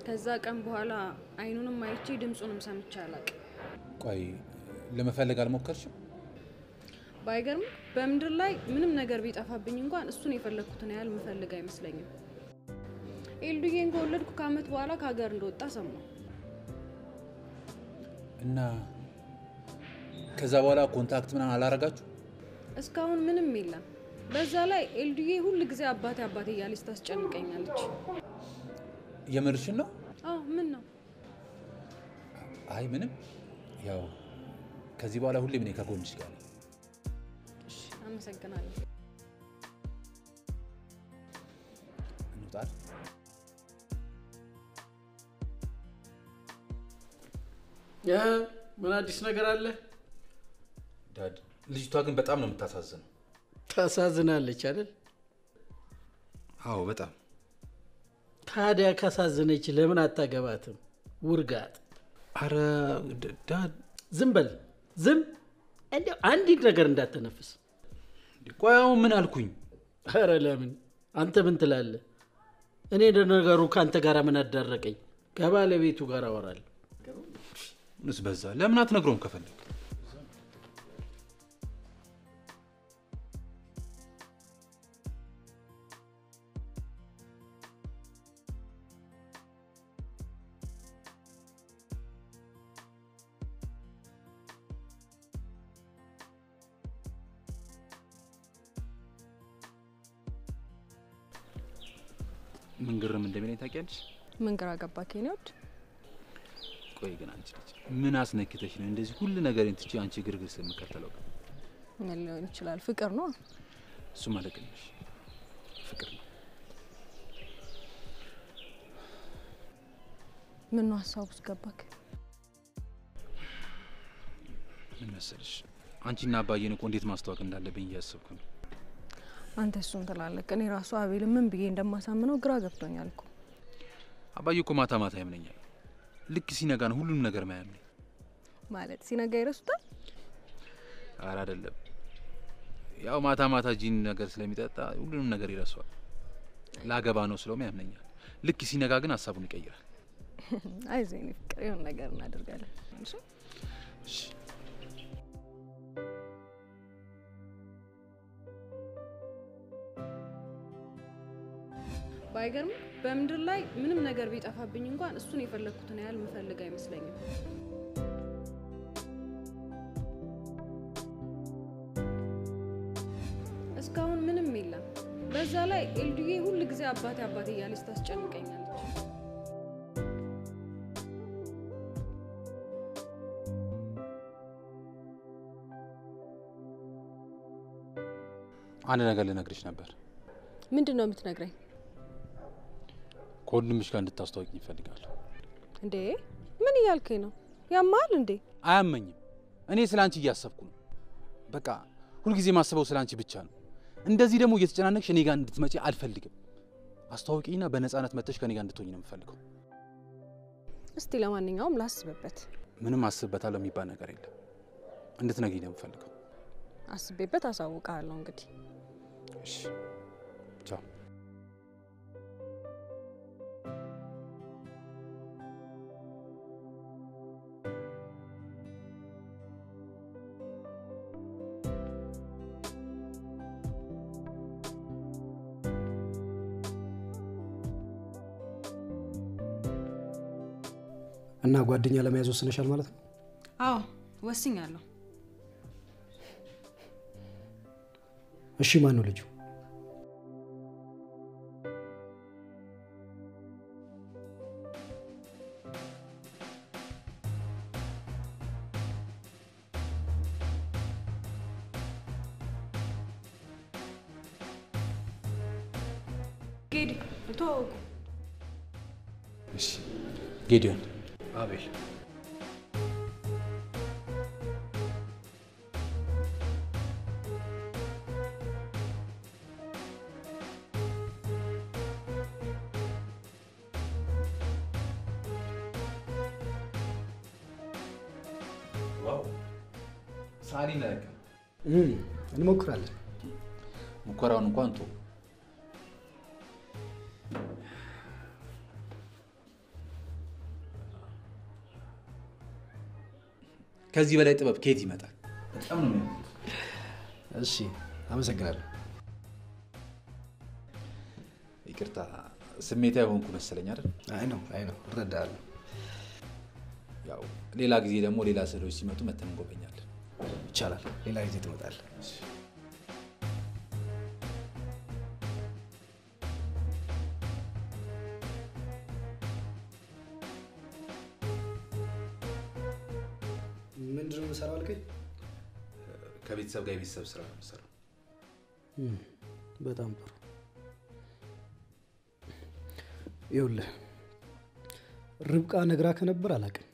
ከዛ ቀን በኋላ አይኑንም አይቼ ድምጹንም ሰምቼ አላውቅም። ቆይ ለመፈለግ አልሞከርሽም? ባይገርም በምድር ላይ ምንም ነገር ቢጠፋብኝ እንኳን እሱን የፈለኩትን ያህል ምፈልግ አይመስለኝም። ኤልዱዬን ከወለድኩ ከአመት በኋላ ከሀገር እንደወጣ ሰማሁ። እና ከዛ በኋላ ኮንታክት ምናምን አላረጋችሁ? እስካሁን ምንም የለም። በዛ ላይ ኤልዱዬ ሁል ጊዜ አባቴ አባቴ እያለች ታስጨንቀኛለች። የምርሽን ነው? አዎ ምን ነው? አይ ምንም። ያው ከዚህ በኋላ ሁሌም እኔ ከጎንሽ ጋር ነኝ። እሺ አመሰግናለሁ። እንውጣ። ምን አዲስ ነገር አለ? ዳድ ልጅቷ ግን በጣም ነው የምታሳዝነው። ታሳዝናለች አይደል? አዎ በጣም። ታዲያ ካሳዘነች ለምን አታገባትም? ውርጋጥ። አረ ዳድ ዝም በል ዝም። እንደው አንዲት ነገር እንዳትተነፍስ። ቆይ አሁን ምን አልኩኝ? አረ ለምን? አንተ ምን ትላለህ? እኔ እንደነገሩ ካንተ ጋር ምን አዳረቀኝ? ከባለቤቱ ጋር አወራለሁ። ምንስ በዛ? ለምን አትነግሮም ከፈለክ? ምን ግርም እንደሚለኝ ታውቂያለሽ? ምን ግራ ገባክ የኔ ወድ? ቆይ ግን አንቺ ልጅ ምን አስነክተሽ ነው እንደዚህ ሁሉ ነገርን ትቼ አንቺ ግርግር ስለምከተለው? ምን ሊሆን ይችላል? ፍቅር ነው እሱ ማለት ነው። ፍቅር ነው። ምን ነው ሀሳብ ውስጥ ገባክ? ምን መሰለሽ አንቺና አባዬን እኮ እንዴት ማስተዋወቅ እንዳለብኝ እያሰብኩ ነው። አንተ እሱን ትላለህ። እኔ ራሱ አቤል ምን ብዬ እንደማሳምነው ግራ ገብቶኛል እኮ። አባዬ እኮ ማታ ማታ ያምነኛል። ልክ ሲነጋ ነው ሁሉንም ነገር ማያምነኝ። ማለት ሲነጋ ይረሱታል? ኧረ አይደለም፣ ያው ማታ ማታ ጂን ነገር ስለሚጠጣ ሁሉንም ነገር ይረሳዋል። ላገባ ነው ስለውም ያምነኛል። ልክ ሲነጋ ግን ሀሳቡን ይቀይራል። አይዞህ የኔ ፍቅር፣ የሆነ ነገር እናደርጋለን። እሺ እሺ። ባይገርም በምድር ላይ ምንም ነገር ቢጠፋብኝ እንኳን እሱን የፈለኩትን ያህል ምፈልግ አይመስለኝም። እስካሁን ምንም የለም። በዛ ላይ ኤልዱዬ ሁል ጊዜ አባቴ አባቴ እያለች ታስጨንቀኛለች። አንድ ነገር ልነግርሽ ነበር። ምንድነው የምትነግረኝ? ከወንድምሽ ጋር እንድታስተዋውቂኝ እፈልጋለሁ። እንዴ ምን እያልከኝ ነው? ያማል እንዴ? አያመኝም። እኔ ስላንቺ እያሰብኩ ነው። በቃ ሁልጊዜ ማስበው ስላንቺ ብቻ ነው። እንደዚህ ደግሞ እየተጨናነቅሽ እኔ ጋር እንድትመጪ አልፈልግም። አስተዋውቂኝና በነፃነት መጥተሽ ከኔ ጋር እንድትሆኚ ነው የምፈልገው። እስቲ ለማንኛውም ላስብበት። ምንም አስብበታለሁ የሚባል ነገር የለም። እንድትነግሪኝ ነው የምፈልገው። አስቤበት አሳውቃለሁ እንግዲህ። እሺ ቻው። እና ጓደኛ ለመያዝ ወስነሻል ማለት ነው? አዎ ወስኛለሁ። እሺ ማን ነው ልጁ? እሺ ጌዲዮን። አቤል። ዋው ሳሪ ነህ። እንሞክራለን። ሙከራውን እንኳን ተው። ከዚህ በላይ ጥበብ ከየት ይመጣል? በጣም ነው የሚያምር። እሺ አመሰግናለሁ። ይቅርታ ስሜታዊ ሆንኩ መሰለኝ አይደል? አይ ነው እረዳለሁ። ያው ሌላ ጊዜ ደግሞ ሌላ ስዕሎች ሲመጡ መተን እንጎበኛለን። ይቻላል። ሌላ ጊዜ ትመጣለህ። ምንድነው የምሰራው አልከኝ? ከቤተሰብ ጋር የቤተሰብ ስራ ነው የምሰራው። በጣም ጥሩ። ይኸውልህ ርብቃ ነግራ ከነበር አላውቅም።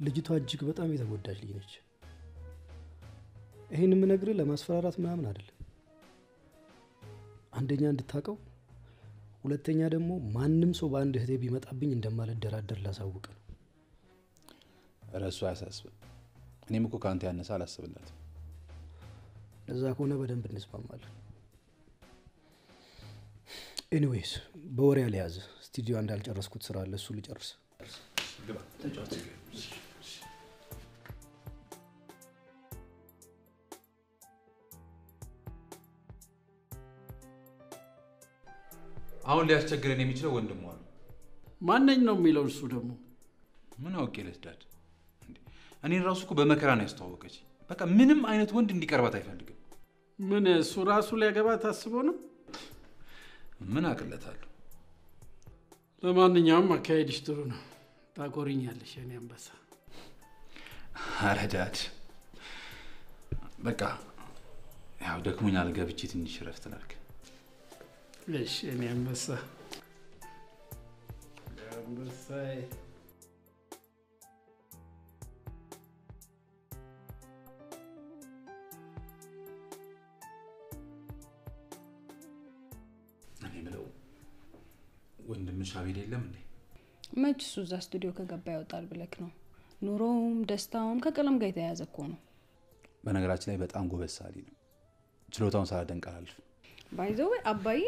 ልጅቷ እጅግ በጣም የተጎዳች ልጅ ነች። ይሄን የምነግርህ ለማስፈራራት ምናምን አይደለም። አንደኛ እንድታውቀው፣ ሁለተኛ ደግሞ ማንም ሰው በአንድ እህቴ ቢመጣብኝ እንደማልደራደር ላሳውቅ ነው። እረሱ አያሳስብም። እኔም እኮ ካንተ ያነሳ አላስብላትም። ለዛ ከሆነ በደንብ እንስማማለን። ኤኒዌይስ በወሬ አልያዝ። ስቱዲዮ እንዳልጨረስኩት ስራ አለ፣ እሱ ልጨርስ። ግባ ተጫወት። አሁን ሊያስቸግረን የሚችለው ወንድሟ ነው። ማንኝ ነው የሚለው እሱ ደግሞ? ምን አውቄ ለስዳድ እኔን ራሱ እኮ በመከራ ነው ያስተዋወቀች። በቃ ምንም አይነት ወንድ እንዲቀርባት አይፈልግም። ምን እሱ ራሱ ሊያገባት አስቦ ነው? ምን አቅለታለሁ። ለማንኛውም አካሄድሽ ጥሩ ነው። ታቆሪኛለሽ የኔ አንበሳ። ኧረ ዳድ በቃ ያው ደክሞኛል፣ ገብቼ ትንሽ እረፍት ላድርግ። እሺ የኔ አንበሳ። አንበሳዬ ወንድምሽ አቤል የለም እንዴ? መች እሱ እዛ ስቱዲዮ ከገባ ይወጣል ብለክ ነው? ኑሮውም ደስታውም ከቀለም ጋር የተያያዘ እኮ ነው። በነገራችን ላይ በጣም ጎበዝ ሳሊ ነው። ችሎታውን ሳላደንቅ አላልፍም። ባይዘው አባዬ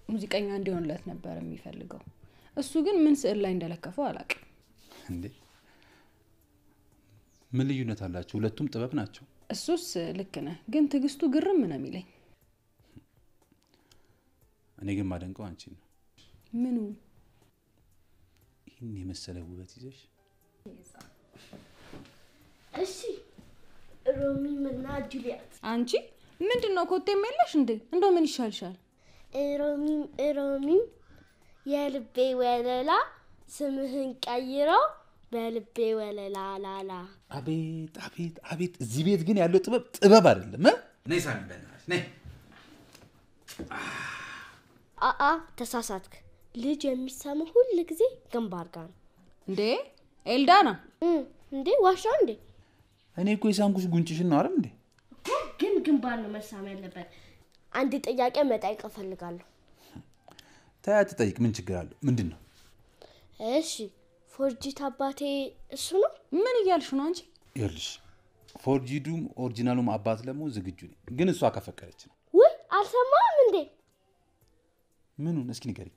ሙዚቀኛ እንዲሆንለት ነበር የሚፈልገው። እሱ ግን ምን ስዕል ላይ እንደለከፈው አላውቅም። እንዴ ምን ልዩነት አላቸው? ሁለቱም ጥበብ ናቸው። እሱስ ልክ ነህ፣ ግን ትግስቱ ግርም ነው የሚለኝ። እኔ ግን ማደንቀው አንቺ ነው። ምኑ? ይህን የመሰለ ውበት ይዘሽ። እሺ ሮሚ እና ጁሊያት። አንቺ ምንድነው ኮቴም የለሽ እንዴ? እንደው ምን ይሻልሻል? ሮሚ የልቤ ወለላ ስምህን ቀይረው በልቤ ወለላ ላላ። አቤት አቤት አቤት! እዚህ ቤት ግን ያለው ጥበብ አይደለም። ነይ ሳሚ በእናትሽ ነይ። ተሳሳትክ። ልጅ የሚሰማው ሁሉ ጊዜ ግንባር ጋር ነው። እንዴ ኤልዳና እንዴ ዋሻው እንዴ? እኔ እኮ የሳምኩሽ ጉንጭሽን ነው አይደል እንዴ? ግን ግንባር ነው መሳም ያለበት። አንድ ጥያቄ መጠየቅ እፈልጋለሁ። ታያት ጠይቅ፣ ምን ችግር አለው? ምንድነው? እሺ ፎርጂት አባቴ እሱ ነው? ምን እያልሽ ነው አንቺ? ይኸውልሽ ፎርጂዱም ኦሪጂናሉም አባት ለመሆን ዝግጁ ነኝ፣ ግን እሷ ካፈቀረች ነው። ወይ አልሰማህም እንዴ? ምኑን? እስኪ ንገሪኝ።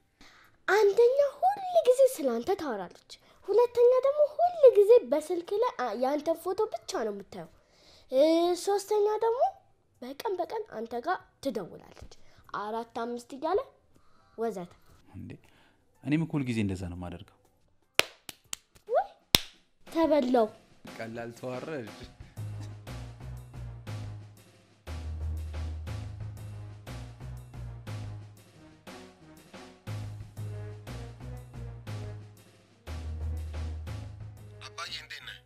አንደኛ ሁሉ ጊዜ ስላንተ ታወራለች፣ ሁለተኛ ደግሞ ሁሉ ጊዜ በስልክ ላይ ያንተ ፎቶ ብቻ ነው የምታየው፣ ሶስተኛ ደግሞ በቀን አንተ ጋር ትደውላለች፣ 4 5 እያለ ወዘተ። እንዴ እኔም እኮ ሁሉ ጊዜ እንደዛ ነው የማደርገው። ወይ ተበላው። ቀላል ተዋረድ። አባዬ እንዴት ነህ?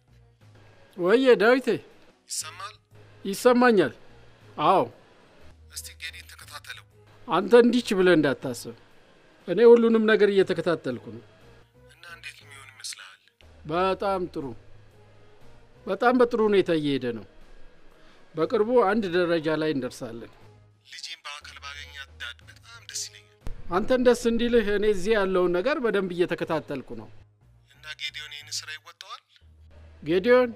ወየ ዳዊቴ ይሰማል? ይሰማኛል። አዎ እስቲ ጌዲን ተከታተለው። አንተ እንዲች ብለህ እንዳታስብ፣ እኔ ሁሉንም ነገር እየተከታተልኩ ነው። እና እንዴት የሚሆን ይመስልሃል? በጣም ጥሩ፣ በጣም በጥሩ ሁኔታ እየሄደ ነው። በቅርቡ አንድ ደረጃ ላይ እንደርሳለን። ልጄን በአካል ባገኛት ዳድ በጣም ደስ ይለኛል። አንተን ደስ እንዲልህ እኔ እዚህ ያለውን ነገር በደንብ እየተከታተልኩ ነው። እና ጌዲዮን ይህን ስራ ይወጣዋል? ጌዲዮን?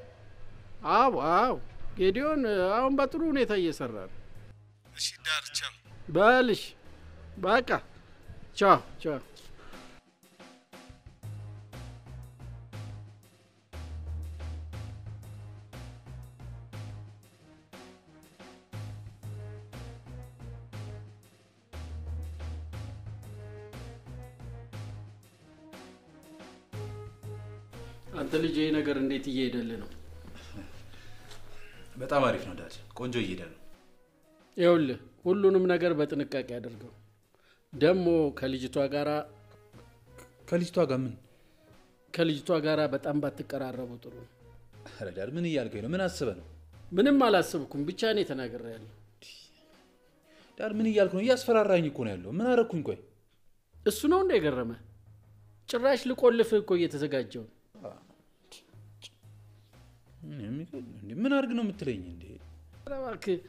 አዎ ጌዲዮን አሁን በጥሩ ሁኔታ እየሰራ ነው። እሺ ዳር ቻው። በልሽ በቃ ቻው። አንተ ልጅ ይሄ ነገር እንዴት እየሄደልህ ነው? በጣም አሪፍ ነው ዳድ፣ ቆንጆ እየሄደ ነው። ይኸውልህ ሁሉንም ነገር በጥንቃቄ አድርገው። ደግሞ ከልጅቷ ጋር ምን? ከልጅቷ ጋር በጣም ባትቀራረቡ ጥሩ ነው። ኧረ ዳድ ምን እያልከኝ ነው? ምን አስበህ ነው? ምንም አላስብኩም፣ ብቻ እኔ ተናግሬያለሁ። ዳድ ምን እያልክ ነው? እያስፈራራኝ እኮ ነው ያለው። ምን አደረኩኝ? ቆይ እሱ ነው እንደ የገረመህ? ጭራሽ ልቆልፍህ እኮ እየተዘጋጀው ነው። ምን አድርግ ነው የምትለኝ እንዴ? እባክህ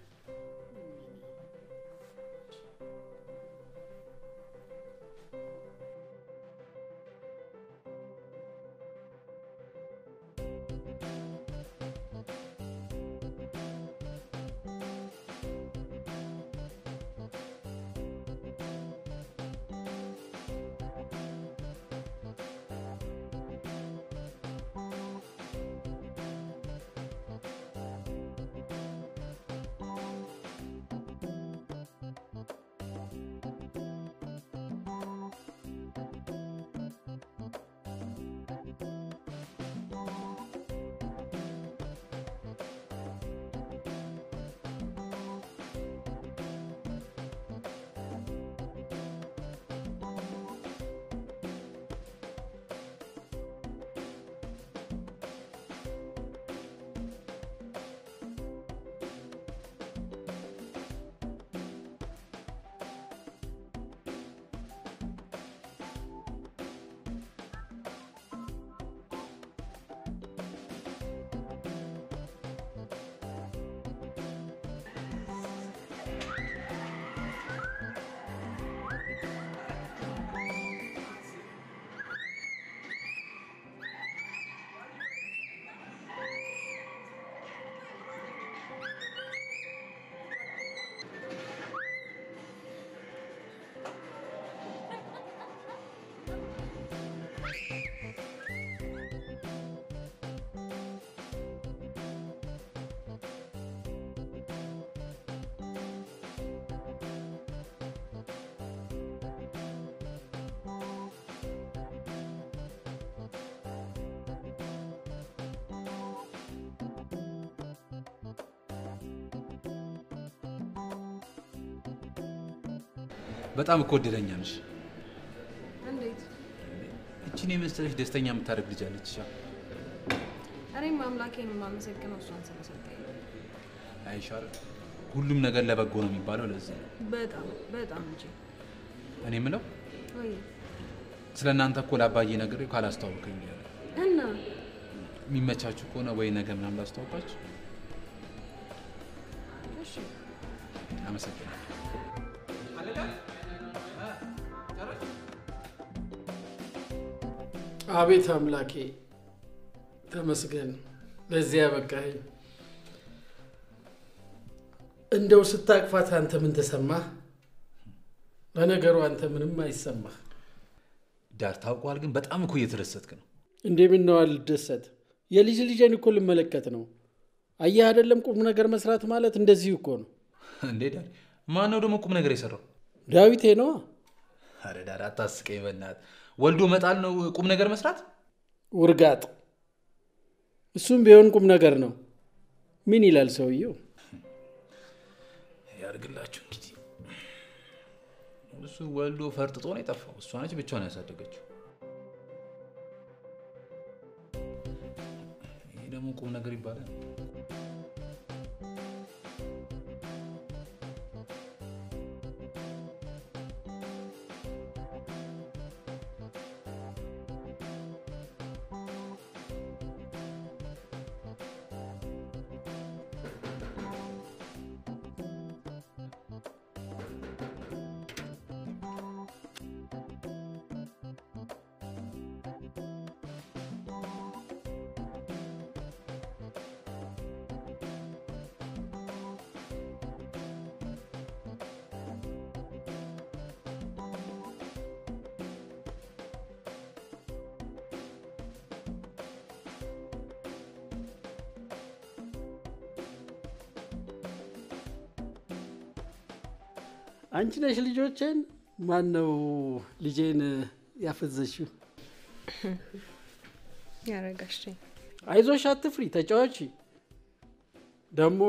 በጣም እኮ ወደደኛለሽ። እንዴት? እቺን የመሰለሽ ደስተኛ የምታደርግ ልጅ አለች። እኔም አምላኬን የማመሰግነው እሷን ስለሰጠኝ። አይሻር ሁሉም ነገር ለበጎ ነው የሚባለው ለዚህ ነው። በጣም በጣም እንጂ። እኔ የምለው ወይ ስለናንተ እኮ ለአባዬ ነግሬው ካላስተዋወቀኝ ያለ እና የሚመቻችሁ ከሆነ ወይ ነገ ምናምን ላስተዋውቃችሁ። እሺ አመሰግናለሁ። አቤት አምላኬ ተመስገን ለዚያ በቃኝ። እንደው ስታቅፋት አንተ ምን ተሰማህ? ለነገሩ አንተ ምንም አይሰማህ። ዳር ታውቀዋል፣ ግን በጣም እኮ እየተደሰትክ ነው። እንዴ ምን ነው አልደሰት? የልጅ ልጄን እኮ ልመለከት ነው። አየህ አይደለም ቁም ነገር መስራት ማለት እንደዚህ እኮ ነው። እንዴ ዳር ማን ነው ደግሞ ቁም ነገር የሰራው? ዳዊቴ ነው። አረ ዳር አታስቀኝ በእናትህ። ወልዶ መጣል ነው ቁም ነገር መስራት? ውርጋጥ። እሱም ቢሆን ቁም ነገር ነው። ምን ይላል ሰውየው? ያርግላችሁ እንግዲህ። እሱ ወልዶ ፈርጥጦ ነው የጠፋው። እሷ ነች ብቻዋን ያሳደገችው። ይሄ ደግሞ ቁም ነገር ይባላል? አንቺ ነሽ ልጆቼን? ማን ነው ልጄን ያፈዘሽው? ያረጋሽ። አይዞሽ አትፍሪ፣ ተጫዋች። ደግሞ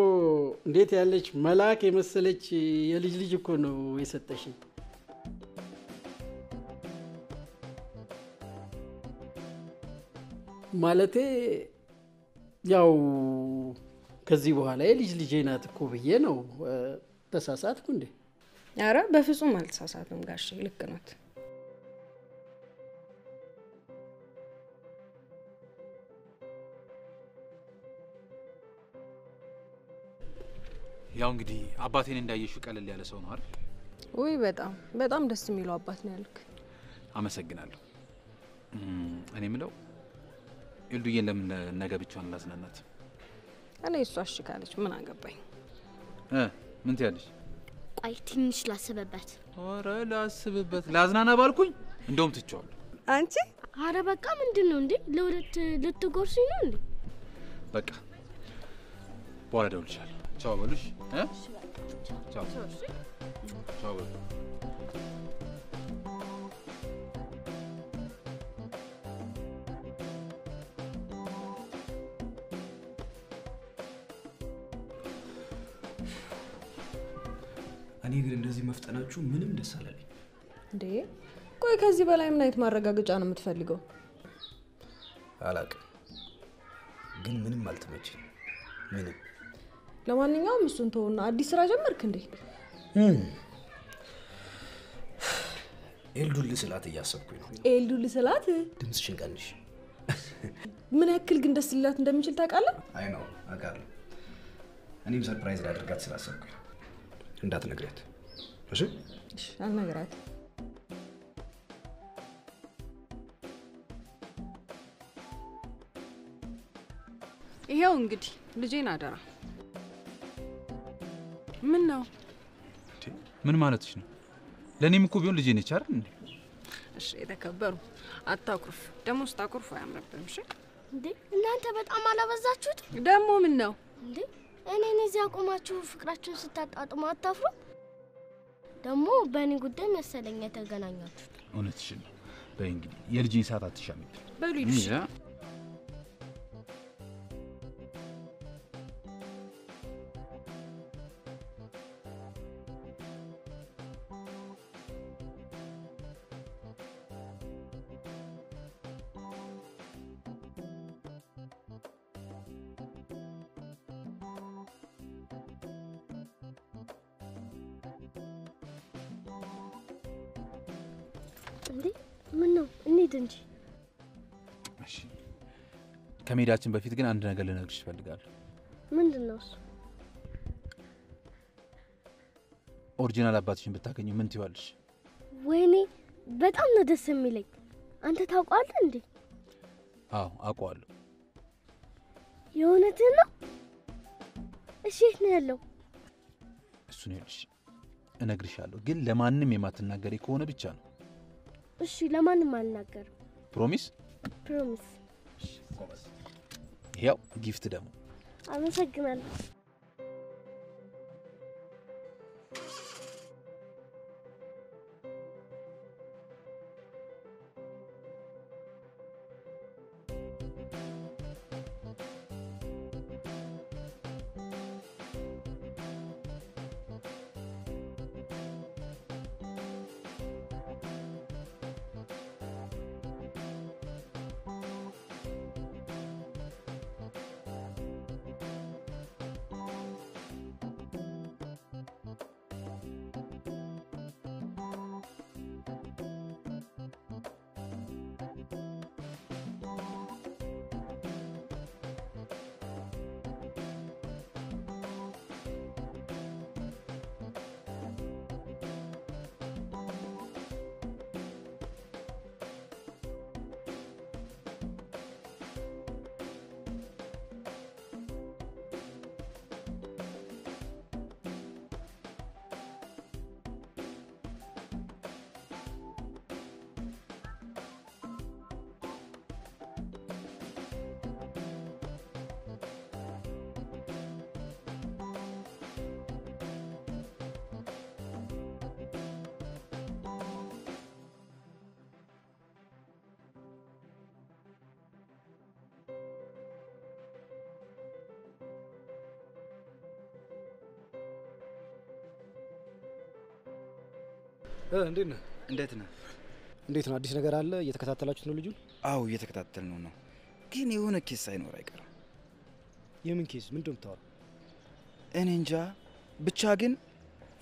እንዴት ያለች መልአክ የመሰለች የልጅ ልጅ እኮ ነው የሰጠሽኝ። ማለቴ ያው ከዚህ በኋላ የልጅ ልጄ ናት እኮ ብዬ ነው። ተሳሳትኩ እንዴ? አረ በፍጹም አልተሳሳትም ጋሼ፣ ልክ ናት። ያው እንግዲህ አባቴን እንዳየሽው ቀለል ያለ ሰው ነው አይደል? ወይ በጣም በጣም ደስ የሚለው አባት ነው ያልክ። አመሰግናለሁ። እኔ የምለው ኤልዱዬን ለምን ነገ ብቻዋን ላዝናናት? እኔ እሷ እሺ ካለች ምን አገባኝ? ምን ትያለሽ? ቆይ ትንሽ ላስብበት። ኧረ ላስብበት። ላዝናና ባልኩኝ እንደውም ትቼዋለሁ። አንቺ አረ በቃ ምንድነው እንዴ? ለሁለት ልትጎርሱኝ ነው እንዴ? በቃ በኋላ እደውልልሻለሁ። ቻው በሉሽ። ቻው ቻው በሉ። እኔ ግን እንደዚህ መፍጠናችሁ ምንም ደስ አላለኝ። እንዴ ቆይ ከዚህ በላይ ምን አይነት ማረጋገጫ ነው የምትፈልገው? አላውቅም፣ ግን ምንም አልተመቸኝ። ምንም። ለማንኛውም እሱን ተውና አዲስ ስራ ጀመርክ እንዴ? ኤልዱን ልስላት እያሰብኩኝ ነው። ኤልዱን ልስላት? ድምፅሽን ቀንሽ። ምን ያክል ግን ደስ ሊላት እንደሚችል ታውቃለህ? አይ ነው አውቃለሁ። እኔም ሰርፕራይዝ ላደርጋት ስላሰብኩኝ እንዳትነግሪያት። እሺ እሺ፣ አልነግራት። ይሄው እንግዲህ ልጄን አደራ። ምን ነው? ምን ማለትሽ ነው? ለኔም እኮ ቢሆን ልጄ ነች አይደል እንዴ? እሺ የተከበሩ አታኩርፍ። ደሞ ስታኩርፍ አያምርብህም። እሺ እንዴ እናንተ በጣም አላበዛችሁት? ደሞ ምን ነው እንዴ? እኔን እዚህ አቆማችሁ ፍቅራችሁን ስታጣጥሙ አታፍሩ? ደሞ በእኔ ጉዳይ መሰለኝ የተገናኛችሁት። እውነትሽን ነው። በይ እንግዲህ የልጄን ሰዓት አትሻሚት። በሉ ይልሽ። እንዴ ምን ነው እንሂድ እንጂ። እሺ ከመሄዳችን በፊት ግን አንድ ነገር ልነግርሽ እፈልጋለሁ። ምንድነው እሱ? ኦሪጂናል አባትሽን ብታገኙ ምን ትይዋለሽ? ወይኔ በጣም ነው ደስ የሚለኝ። አንተ ታውቃለህ እንዴ? አዎ አውቀዋለሁ። የእውነትህን ነው? እሺ የት ነው ያለው? እሱን ይኸውልሽ እነግርሻለሁ፣ ግን ለማንም የማትናገሪ ከሆነ ብቻ ነው። እሺ ለማንም አልናገርም። ፕሮሚስ? ፕሮሚስ። ያው ጊፍት ደግሞ አመሰግናለሁ። እንዴት ነህ? እንዴት ነህ? እንዴት ነው? አዲስ ነገር አለ? እየተከታተላችሁት ነው ልጁን? አዎ እየተከታተልነው ነው፣ ግን የሆነ ኬስ ሳይኖር አይቀርም። የምን ኬስ? ምንድን ነው የምታወራው? እኔ እንጃ፣ ብቻ ግን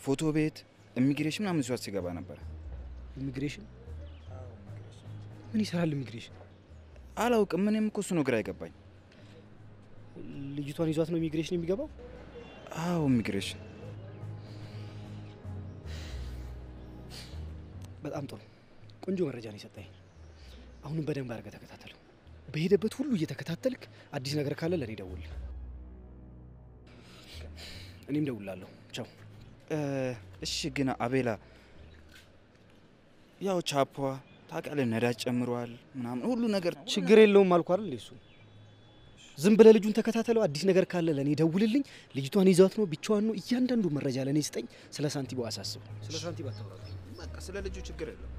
ፎቶ ቤት፣ ኢሚግሬሽን ምናምን ይዟት ሲገባ ነበር። ኢሚግሬሽን? ምን ይሰራል ኢሚግሬሽን? አላውቅም። እኔም እኮ እሱ ነው ግራ አይገባኝ። ልጅቷን ይዟት ነው ኢሚግሬሽን የሚገባው? አዎ ኢሚግሬሽን። በጣም ጥሩ፣ ቆንጆ መረጃ ነው የሰጠኝ። አሁንም በደንብ አድርገህ ተከታተለው። በሄደበት ሁሉ እየተከታተልክ አዲስ ነገር ካለ ለኔ ደውል። እኔም ደውላለሁ። ቻው። እሺ ግን አቤላ፣ ያው ቻፓ ታውቃለህ፣ ነዳጅ ጨምሯል ምናምን ሁሉ ነገር። ችግር የለውም አልኩ አይደል? እሱ ዝም ብለህ ልጁን ተከታተለው። አዲስ ነገር ካለ ለኔ ደውልልኝ። ልጅቷን ይዟት ነው ብቻዋን ነው? እያንዳንዱ መረጃ ለኔ ስጠኝ። ስለ ሳንቲሙ አሳስብ። ስለ ሳንቲም አታውራ። በቃ ስለ ልጁ ችግር የለም።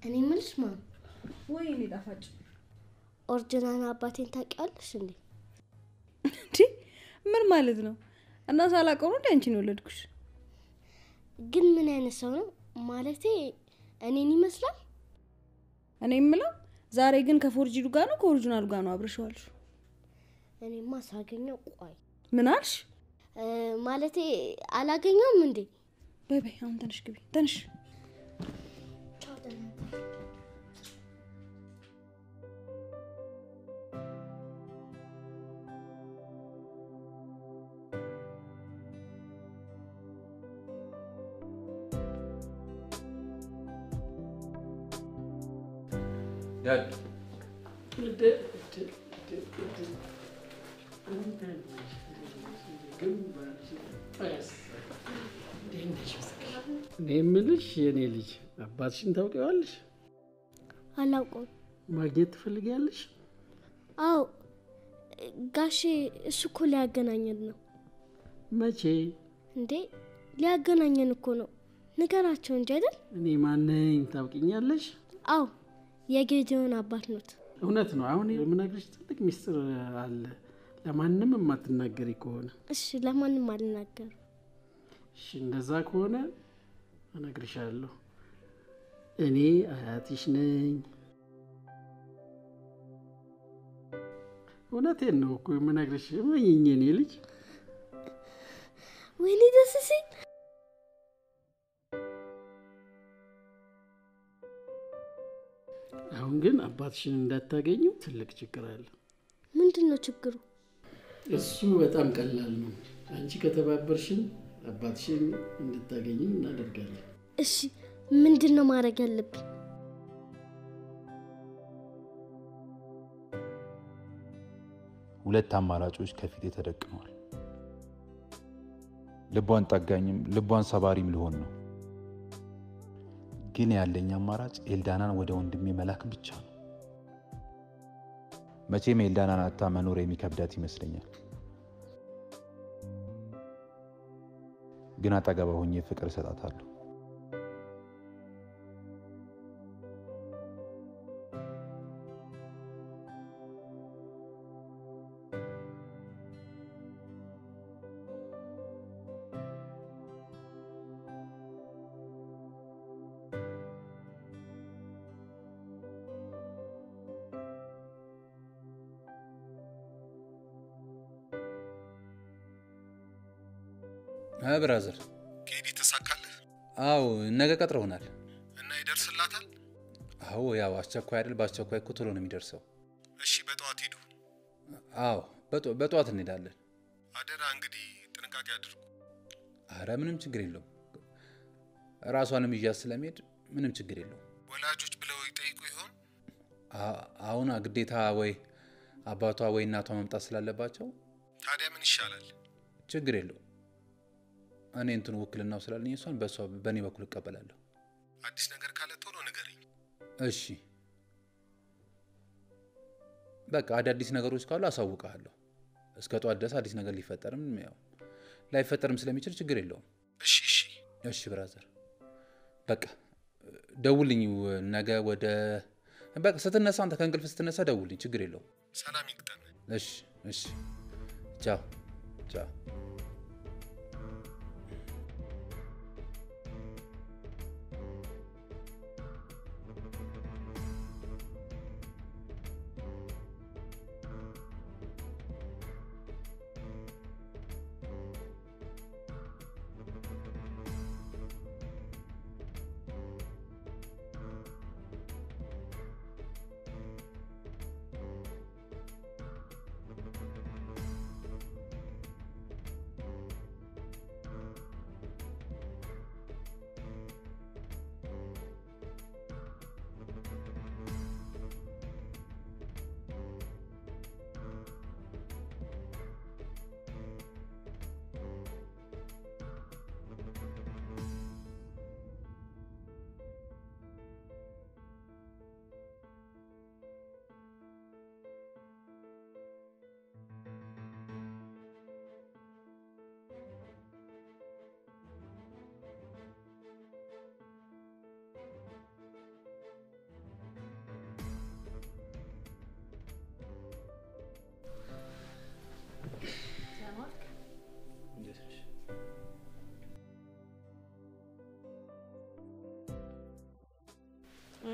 እኔ የምልሽ ማም፣ ወይ እኔ ጣፋጭ ኦሪጂናል አባቴን ታውቂያለሽ እንዴ? እንዴ ምን ማለት ነው? እና ሳላውቀው ነው እንዴ አንቺን ወለድኩሽ? ግን ምን አይነት ሰው ነው? ማለቴ እኔን ይመስላል? እኔ የምለው ዛሬ ግን ከፎርጂዱ ጋር ነው ከኦሪጂናሉ ጋር ነው አብረሽዋልሽ? እኔማ ሳገኘው ቆይ። ምን አልሽ? ማለቴ አላገኘውም እንዴ? በይ በይ አሁን ተነሽ ግቢ፣ ተነሽ። ዳድ እኔ የምልሽ የኔ ልጅ አባትሽን ታውቂዋለሽ? አላውቀውም። ማግኘት ትፈልጊያለሽ? አዎ ጋሼ፣ እሱ እኮ ሊያገናኘን ነው። መቼ? እንዴ ሊያገናኘን እኮ ነው። ንገራቸው እንጂ አይደል? እኔ ማነኝ ታውቂኛለሽ? አዎ የጌዲዮን አባት ኖት። እውነት ነው። አሁን የምነግርሽ ትልቅ ሚስጥር አለ፣ ለማንም የማትናገሪ ከሆነ። እሺ ለማንም አልናገርም። እሺ እንደዛ ከሆነ እነግርሻለሁ። እኔ አያትሽ ነኝ። እውነቴን ነው እኮ የምነግርሽ። እመኚኝ የኔ ልጅ። ወይኔ ደስ ሲል። አሁን ግን አባትሽን እንዳታገኙ ትልቅ ችግር አለ። ምንድነው ችግሩ? እሱ በጣም ቀላል ነው። አንቺ ከተባበርሽን አባትሽን እንድታገኙ እናደርጋለን። እሺ ምንድነው ማድረግ ያለብኝ? ሁለት አማራጮች ከፊቴ ተደቅነዋል። ልቧን ጠጋኝም ልቧን ሰባሪም ልሆን ነው። ግን ያለኝ አማራጭ ኤልዳናን ወደ ወንድሜ መላክ ብቻ ነው። መቼም ኤልዳናን አጣ መኖር የሚከብዳት ይመስለኛል። ግን አጠገቧ ሆኜ ፍቅር እሰጣታለሁ። ብራዘር ኬዲ ተሳካለህ? አዎ ነገ ቀጥረውናል። እና ይደርስላታል? አዎ ያው አስቸኳይ አይደል? በአስቸኳይ እኮ ቶሎ ነው የሚደርሰው። እሺ በጠዋት ሂዱ። አዎ በጠዋት እንሄዳለን። አደራ እንግዲህ ጥንቃቄ አድርጉ። አረ ምንም ችግር የለውም። ራሷንም ይያዝ ስለሚሄድ ምንም ችግር የለውም። ወላጆች ብለው ይጠይቁ ይሆን? አሁን ግዴታ ወይ አባቷ ወይ እናቷ መምጣት ስላለባቸው። ታዲያ ምን ይሻላል? ችግር የለውም። እኔ እንትን ውክልናው ስላለኝ እሷን በኔ በኩል እቀበላለሁ። አዲስ ነገር ካለ ቶሎ ንገረኝ። እሺ በቃ አዳዲስ ነገሮች ካሉ አሳውቃለሁ። እስከ ጧት ድረስ አዲስ ነገር ሊፈጠርም ያው ላይፈጠርም ስለሚችል ችግር የለውም። እሺ ብራዘር በቃ ደውልኝ ነገ ወደ በቃ ስትነሳ አንተ ከእንቅልፍ ስትነሳ ደውልኝ፣ ችግር የለውም። ሰላም ይግጠም። እሺ ቻው ቻው።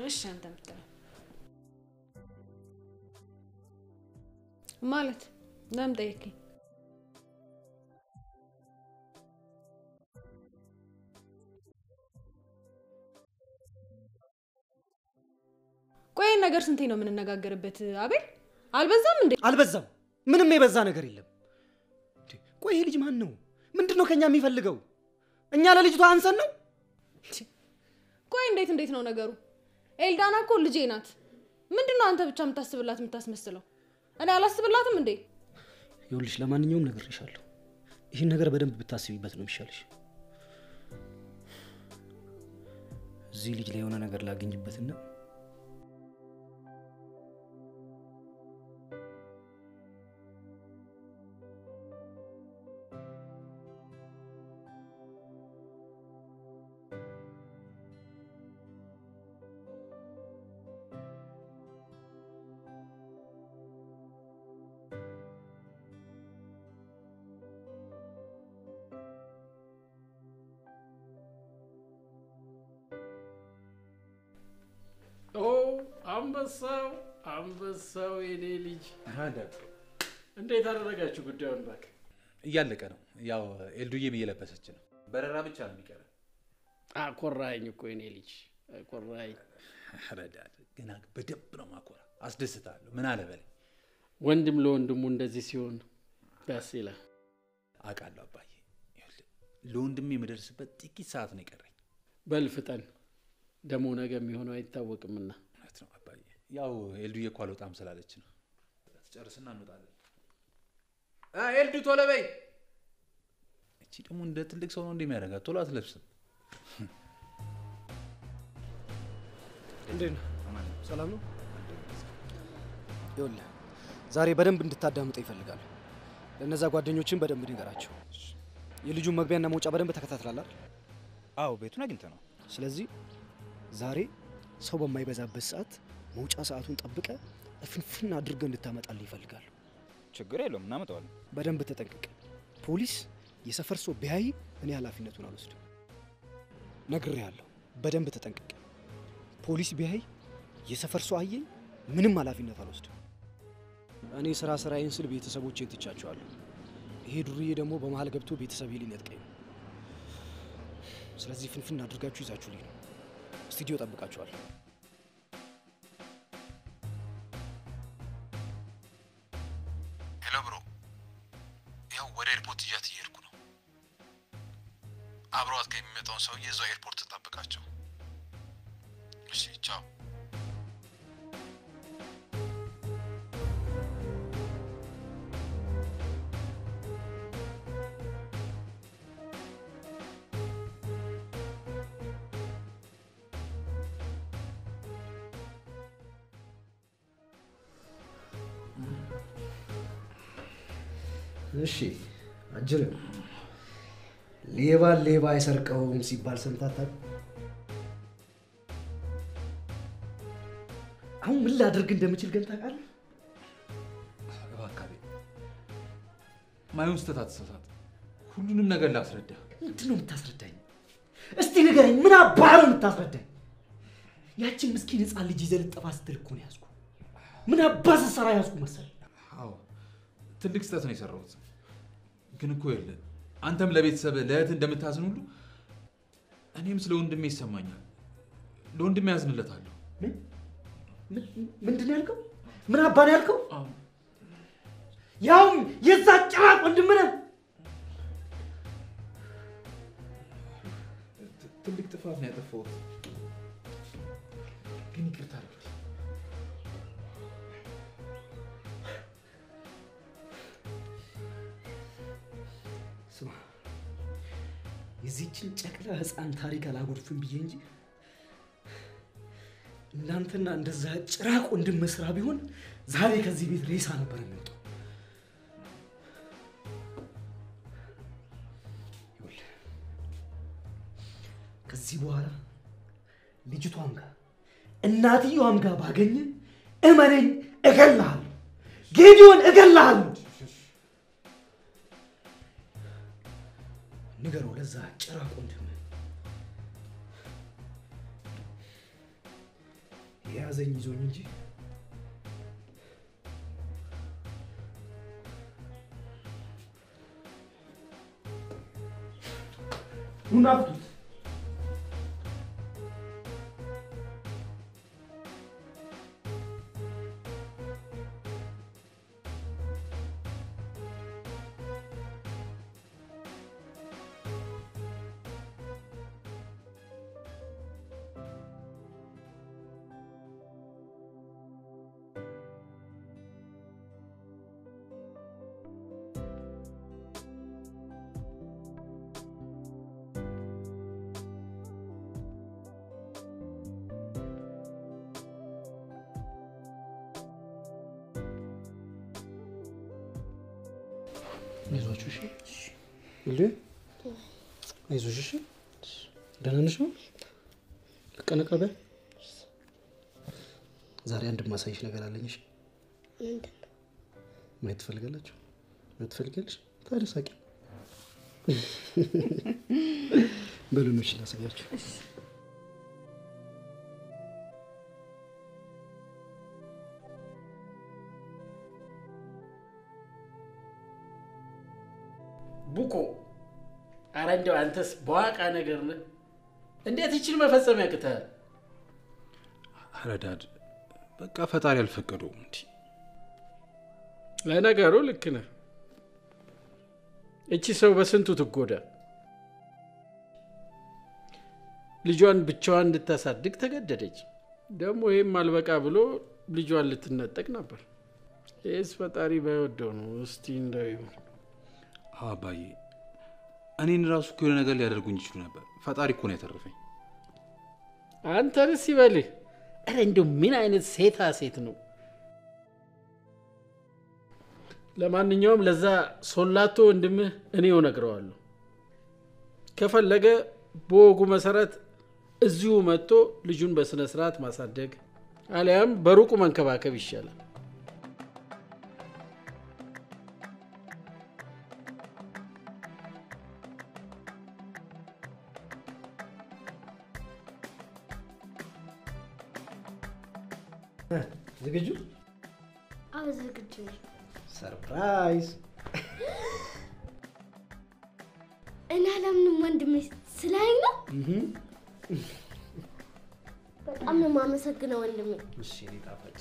እሺ አንተ ምትለው ማለት ለምን ጠየከኝ? ቆይ ነገር ስንቴ ነው የምንነጋገርበት? አቤል አልበዛም እንዴ? አልበዛም። ምንም የበዛ ነገር የለም። ቆይ ይሄ ልጅ ማን ነው? ምንድነው ከኛ የሚፈልገው? እኛ ለልጅቷ አንሰን ነው? ቆይ እንዴት ነው ነገሩ? ኤልዳና እኮ ልጄ ናት። ምንድነው አንተ ብቻ የምታስብላት የምታስመስለው? እኔ አላስብላትም እንዴ? ይኸውልሽ ለማንኛውም ነግሬሻለሁ። ይሄን ነገር በደንብ ብታስቢበት ነው የሚሻልሽ። እዚህ ልጅ ላይ የሆነ ነገር ላገኝበትና አንበሳው የኔ ልጅ እንዴት አደረጋችሁ ጉዳዩን? ባክ እያለቀ ነው። ያው ኤልዱዬም እየለበሰች ነው። በረራ ብቻ ነው የሚቀረው። አኮራኝ እኮ የኔ ልጅ አኮራኝ። ረዳት ገና በደንብ ነው ማኮራ። አስደስታለሁ። ምን አለ በለኝ። ወንድም ለወንድሙ እንደዚህ ሲሆን ደስ ይላል። አውቃለሁ አባዬ። ለወንድሜ የምደርስበት ጥቂት ሰዓት ነው የቀረኝ። በል ፍጠን፣ ደሞ ነገ የሚሆነው አይታወቅምና። እውነት ነው አባዬ። ያው ኤልዱዬ እኮ አልወጣም ስላለች ነው። ጨርስና እንወጣለን። ኤልዱ ቶሎ በይ። እቺ ደግሞ እንደ ትልቅ ሰው ነው እንደሚያደርጋት። ቶሎ አትለብስም። እንዴት ነው? ሰላም ነው? ይኸውልህ ዛሬ በደንብ እንድታዳምጠው ይፈልጋሉ። ለነዛ ጓደኞችን በደንብ ንገራቸው። የልጁን መግቢያና መውጫ በደንብ ተከታትላል አይደል? አዎ ቤቱን አግኝተናል። ስለዚህ ዛሬ ሰው በማይበዛበት ሰዓት መውጫ ሰዓቱን ጠብቀ ፍንፍን አድርገህ እንድታመጣልህ ይፈልጋሉ። ችግር የለውም እናመጣዋለን። በደንብ ተጠንቀቅ። ፖሊስ የሰፈር ሰው ቢያይ እኔ ኃላፊነቱን አልወስድም። ነግሬሃለሁ። በደንብ ተጠንቀቅ። ፖሊስ ቢያይ የሰፈር ሰው አየኝ ምንም ኃላፊነት አልወስድም። እኔ ስራዬን ስል ቤተሰቦቼን ትቻቸዋለሁ። ይሄ ዱርዬ ደግሞ በመሃል ገብቶ ቤተሰብ ሊነጥቀኝ ነው። ስለዚህ ፍንፍን አድርጋችሁ ይዛችሁልኝ ነው። ስቱዲዮ ጠብቃችኋለሁ። ሄሎ ብሮ፣ ያው ወደ ኤርፖርት ይዣት እየሄድኩ ነው። አብረዋት ከሚመጣውን ሰውዬ እዛው ኤርፖርት ተጠብቃቸው። እሺ ቻው። እሺ አጅር ሌባ አይሰርቀውም ሲባል ሰምታታል። አሁን ምን ላድርግ እንደምችል ግን ታውቃለህ? እባክህ ማየውን ስተት አትሳሳት። ሁሉንም ነገር ላስረዳ። ምንድን ነው የምታስረዳኝ? እስቲ ንገረኝ። ምን አባ ነው የምታስረዳኝ? ያችን ምስኪን ህፃን ልጅ ይዘህ ልጠፋ ስትል እኮ ነው ያዝኩ። ምን አባ ስትሰራ ያዝኩ መሰለህ? አዎ ትልቅ ስተት ነው የሰራሁት። ግን እኮ የለም አንተም ለቤተሰብ ለእህት እንደምታዝን ሁሉ እኔም ስለ ወንድሜ ይሰማኛል። ለወንድሜ ያዝንለታለሁ። ምንድን ነው ያልከው? ምን አባ ነው ያልከው? ያውም የዛ ጭራቅ ወንድም ነህ። ትልቅ ጥፋት ነው ያጠፋሁት። ግን ይቅርታ አድርግልኝ። ስማ የዚህችን ጨቅላ ህፃን ታሪክ አላጎድፍም ብዬ እንጂ እናንተና እንደዛ ጭራቅ ወንድም መስራ ቢሆን ዛሬ ከዚህ ቤት ሬሳ ነበር የሚወጣው። ከዚህ በኋላ ልጅቷም ጋር እናትየዋም ጋር ባገኘ እመነኝ እገልሃለሁ። ጌዲዮን እገልሃለሁ። ንገረው ለዛ ጭራቅ ወንድም የያዘኝ ይዞኝ እንጂ ሙናፍቱት አይዞሽ እሺ እንዴ አይዞሽ እሺ ደህና ነሽ ነው ልቀነቀበ ዛሬ አንድ ማሳይሽ ነገር አለኝ እሺ ምንድነው ማየት ትፈልጋላችሁ ማየት ትፈልጋለሽ ታዲያ ሳቂ በሉንሽ ላሳያችሁ ቡኮ ኧረ እንደው አንተስ በዋቃ ነገር ነህ እንዴት ይችል መፈጸም ያቅታል አረዳድ በቃ ፈጣሪ አልፈቀደውም እንዴ ለነገሩ ልክ ነህ እቺ ሰው በስንቱ ትጎዳ ልጇን ብቻዋን እንድታሳድግ ተገደደች ደግሞ ይሄም አልበቃ ብሎ ልጇን ልትነጠቅ ነበር እስ ፈጣሪ ባይወደው ነው እስቲ እንደው አባዬ እኔን ራሱ እኮ ነገር ሊያደርጉኝ ይችላል ነበር ፈጣሪ እኮ ነው ያተረፈኝ አንተስ ይበልህ አረ እንደው ምን አይነት ሴት ነው ለማንኛውም ለዛ ሶላቶ ወንድምህ እኔው ነግረዋለሁ ከፈለገ በወጉ መሰረት እዚሁ መጥቶ ልጁን በስነ ስርዓት ማሳደግ አሊያም በሩቁ መንከባከብ ይሻላል ዝግጁ ዝግጁ ሰርፕራይዝ እኔ አላምንም ወንድሜ ስላኝ ነው በጣም ነው ማመሰግነው ወንድሜ እሺ ሊጣፋጭ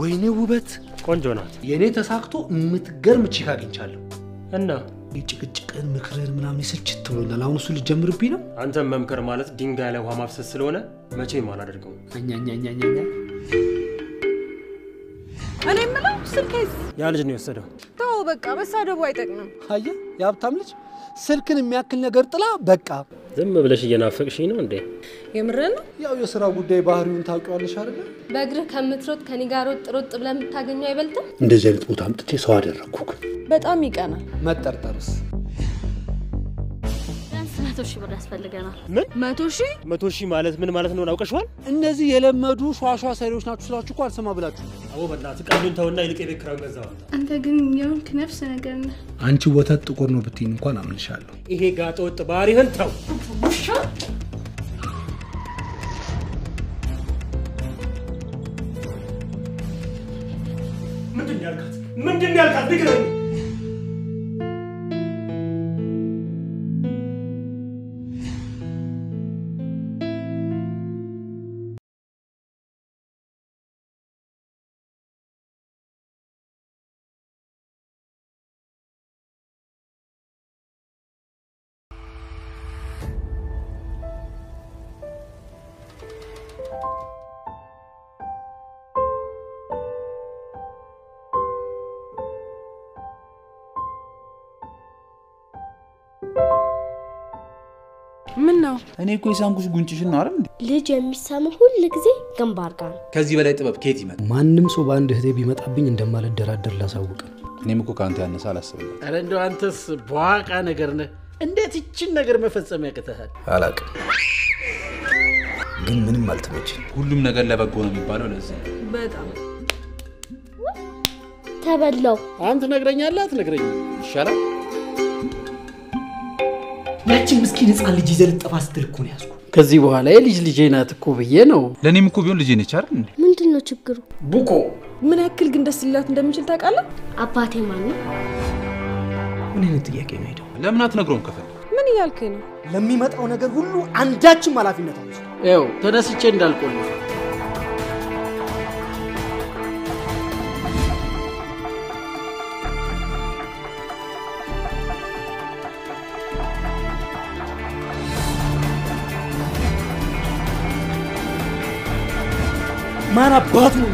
ወይኔ ውበት ቆንጆ ናት የኔ ተሳክቶ የምትገርም ቺክ አግኝቻለሁ እና ይጭቅጭቅን ምክርን ምናምን ይስልችት ብሎኛል አሁን እሱ ልጀምርብኝ ነው አንተም መምከር ማለት ድንጋይ ላይ ውሃ ማፍሰስ ስለሆነ መቼም አላደርገውም አኛኛኛኛ እኔ ምለው ስልኬስ ያ ልጅ ነው የወሰደው ተው በቃ መሳደቡ አይጠቅምም አየ የሀብታም ልጅ ስልክን የሚያክል ነገር ጥላ በቃ ዝም ብለሽ እየናፈቅሽኝ ነው እንዴ የምረን ያው የሥራ ጉዳይ ባህሪውን ታውቂዋለሽ አይደል በእግርህ ከምትሮጥ ከኔ ጋር ሮጥ ብለህ የምታገኘው አይበልጥም እንደዚህ አይነት ቦታ አምጥቼ ሰው አደረኩክ በጣም ይቀናል መጠርጠርስ 100,000 ብር ያስፈልገናል ምን 100,000 ማለት ምን ማለት ነው አውቀሽዋል እነዚህ የለመዱ ሿሿ ሰሪዎች ናችሁ ስላችሁ እኮ አልሰማ ብላችሁ አዎ በእናትህ ቀሉን ተውና ይልቅ የቤት ኪራዩን ገዛው አንተ ግን የሆንክ ነፍስ ነገር ነህ አንቺ ወተት ጥቁር ነው ብትይኝ እንኳን አምንሻለሁ ይሄ ጋጠ ወጥ ባህሪህን ተው ምንድን ያልካት ንገረኝ ምን ነው እኔ እኮ የሳምኩሽ ጉንጭሽን ነው አይደል ልጅ የሚሰማ ሁሉ ጊዜ ግንባር ጋር ከዚህ በላይ ጥበብ ከየት ይመጣ ማንንም ሰው ባንድ እህቴ ቢመጣብኝ እንደማልደራደር ላሳውቅ እኔም እኮ ካንተ ያነሳ አላስብም አረ እንደው አንተስ በዋቃ ነገር ነህ እንዴት እቺን ነገር መፈጸም ያቅተሃል አላውቅም ግን ምንም አልተመቸኝ። ሁሉም ነገር ለበጎ ነው የሚባለው ለዚህ በጣም ተበላው። አንተ ነግረኛለህ አትነግረኝም? ይሻላል። ያቺን ምስኪን ህፃን ልጅ ይዘህ ልጠፋ ስትል እኮ ነው ያዝኩ። ከዚህ በኋላ የልጅ ልጄ ናት እኮ ብዬ ነው። ለኔም እኮ ቢሆን ልጄ ነች አይደል እንዴ? ምንድነው ችግሩ? ቡኮ ምን ያክል ግን ደስ ሊላት እንደምችል ታውቃለህ? አባቴ ማን ነው? ምን አይነት ጥያቄ ነው ሄደው? ለምን አትነግረውም ከፈለ? ምን እያልከኝ ነው? ለሚመጣው ነገር ሁሉ አንዳችም ኃላፊነት አልወስድም። ያው ተነስቼ እንዳልቆልፍ ማን አባቱ ነው?